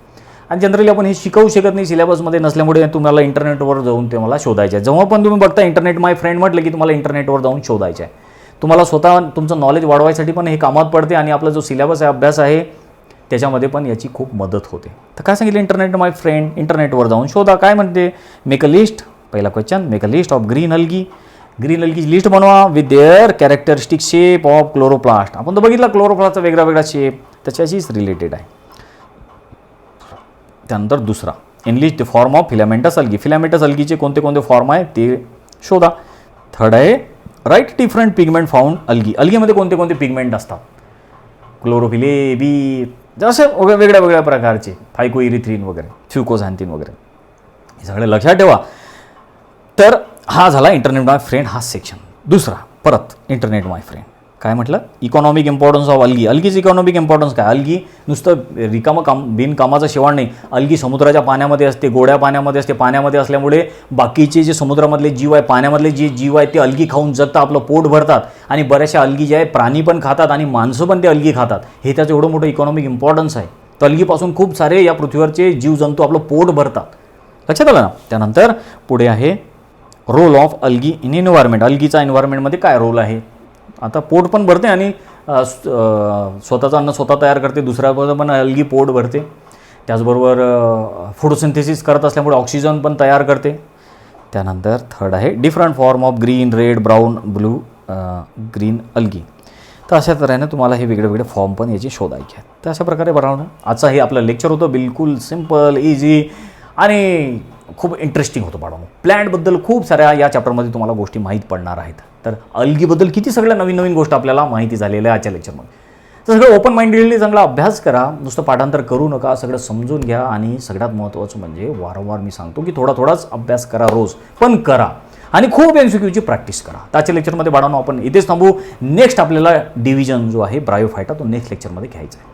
आणि जनरली आपण हे शिकवू शकत नाही सिलेबसमध्ये नसल्यामुळे तुम्हाला इंटरनेटवर जाऊन ते मला शोधायचं आहे. जेव्हा पण तुम्ही बघता इंटरनेट माय फ्रेंड म्हटलं की तुम्हाला इंटरनेटवर जाऊन शोधायचं आहे. तुम्हाला स्वतः तुमचं नॉलेज वाढवायसाठी पण हे कामात पडते आणि आपला जो सिलेबस आहे, अभ्यास आहे, त्याच्यामध्ये पण याची खूप मदत होते. तर काय सांगितलं, इंटरनेट माय फ्रेंड, इंटरनेटवर जाऊन शोधा. काय म्हणते, मेक अ लिस्ट. पहिला question, make a list of green algae. Green अल्गीची लिस्ट बनवा with their characteristic shape of chloroplast. आपण तर बघितलं क्लोरोप्लास्टचा वेगळा वेगळा शेप, त्याच्याशीच रिलेटेड आहे. त्यानंतर दुसरा, enlist the form of filamentous algae. Filamentous अल्गीचे कोणते कोणते फॉर्म आहे ते शोधा. थर्ड आहे, write different pigment found algae. अल्गीमध्ये कोणते कोणते पिगमेंट असतात, क्लोरोफिल ए, बी, जसे वेगळ्या वेगळ्या प्रकारचे, फायकोइरिथ्रिन वगैरे, फ्युकोझॅन्थिन वगैरे, हे सगळे लक्षात ठेवा. तर हा झाला इंटरनेट माय फ्रेंड हा सेक्शन. दुसरा परत इंटरनेट माय फ्रेंड काय म्हटलं, इकॉनॉमिक इम्पॉर्टन्स ऑफ अल्गी. अल्गीची इकॉनॉमिक इम्पॉर्टन्स काय, अल्गी नुसतं रिकामं बिनकामाचं शेवाळ नाही. अल्गी समुद्राच्या पाण्यामध्ये असते, गोड्या पाण्यामध्ये असते. पाण्यामध्ये असल्यामुळे बाकीचे जे समुद्रामधले जीव आहे, पाण्यामधले जे जीव आहे ते अल्गी खाऊन जगतात, आपलं पोट भरतात. आणि बऱ्याचशा अल्गी जे आहे प्राणी पण खातात आणि माणसं पण ते अल्गी खातात. हे त्याचं एवढं मोठं इकॉनॉमिक इम्पॉर्टन्स आहे. तर अल्गीपासून खूप सारे या पृथ्वीवरचे जीवजंतू आपलं पोट भरतात. लक्षात आलं ना. त्यानंतर पुढे आहे role of algae in environment. अल्गीचा एन्व्हायरमेंटमध्ये काय रोल आहे. आता पोट पण भरते आणि स्वतःचं अन्न स्वतः तयार करते, दुसऱ्याबरोबर पण अल्गी पोट भरते. त्याचबरोबर फोटोसिंथेसिस करत असल्यामुळे ऑक्सिजन पण तयार करते. त्यानंतर थर्ड आहे different form of green, red, brown, blue, green algae. तर अशा तऱ्हेने तुम्हाला हे वेगळे वेगळे फॉर्म पण याचे शोधायचे आहेत. तर अशा प्रकारे बनवणं आजचं हे आपलं लेक्चर होतं. बिलकुल सिम्पल, इझी आणि खूप इंटरेस्टिंग होतं बाळांनो. प्लॅन्टबद्दल खूप साऱ्या या चॅप्टरमध्ये तुम्हाला गोष्टी माहीत पडणार आहेत. तर अल्गीबद्दल किती सगळ्या नवीन नवीन गोष्टी आपल्याला माहिती झालेल्या आहे आजच्या लेक्चरमध्ये. तर सगळं ओपन माइंडेडली चांगला अभ्यास करा, नुसतं पाठांतर करू नका, सगळं समजून घ्या. आणि सगळ्यात महत्त्वाचं म्हणजे वारंवार मी सांगतो की थोडा थोडाच अभ्यास करा, रोज पण करा आणि खूप MCQची प्रॅक्टिस करा. त्याच्या लेक्चरमध्ये बाळांनो आपण इथेच थांबू. नेक्स्ट आपल्याला डिव्हिजन जो आहे ब्रायोफायटा तो नेक्स्ट लेक्चरमध्ये घ्यायचा आहे.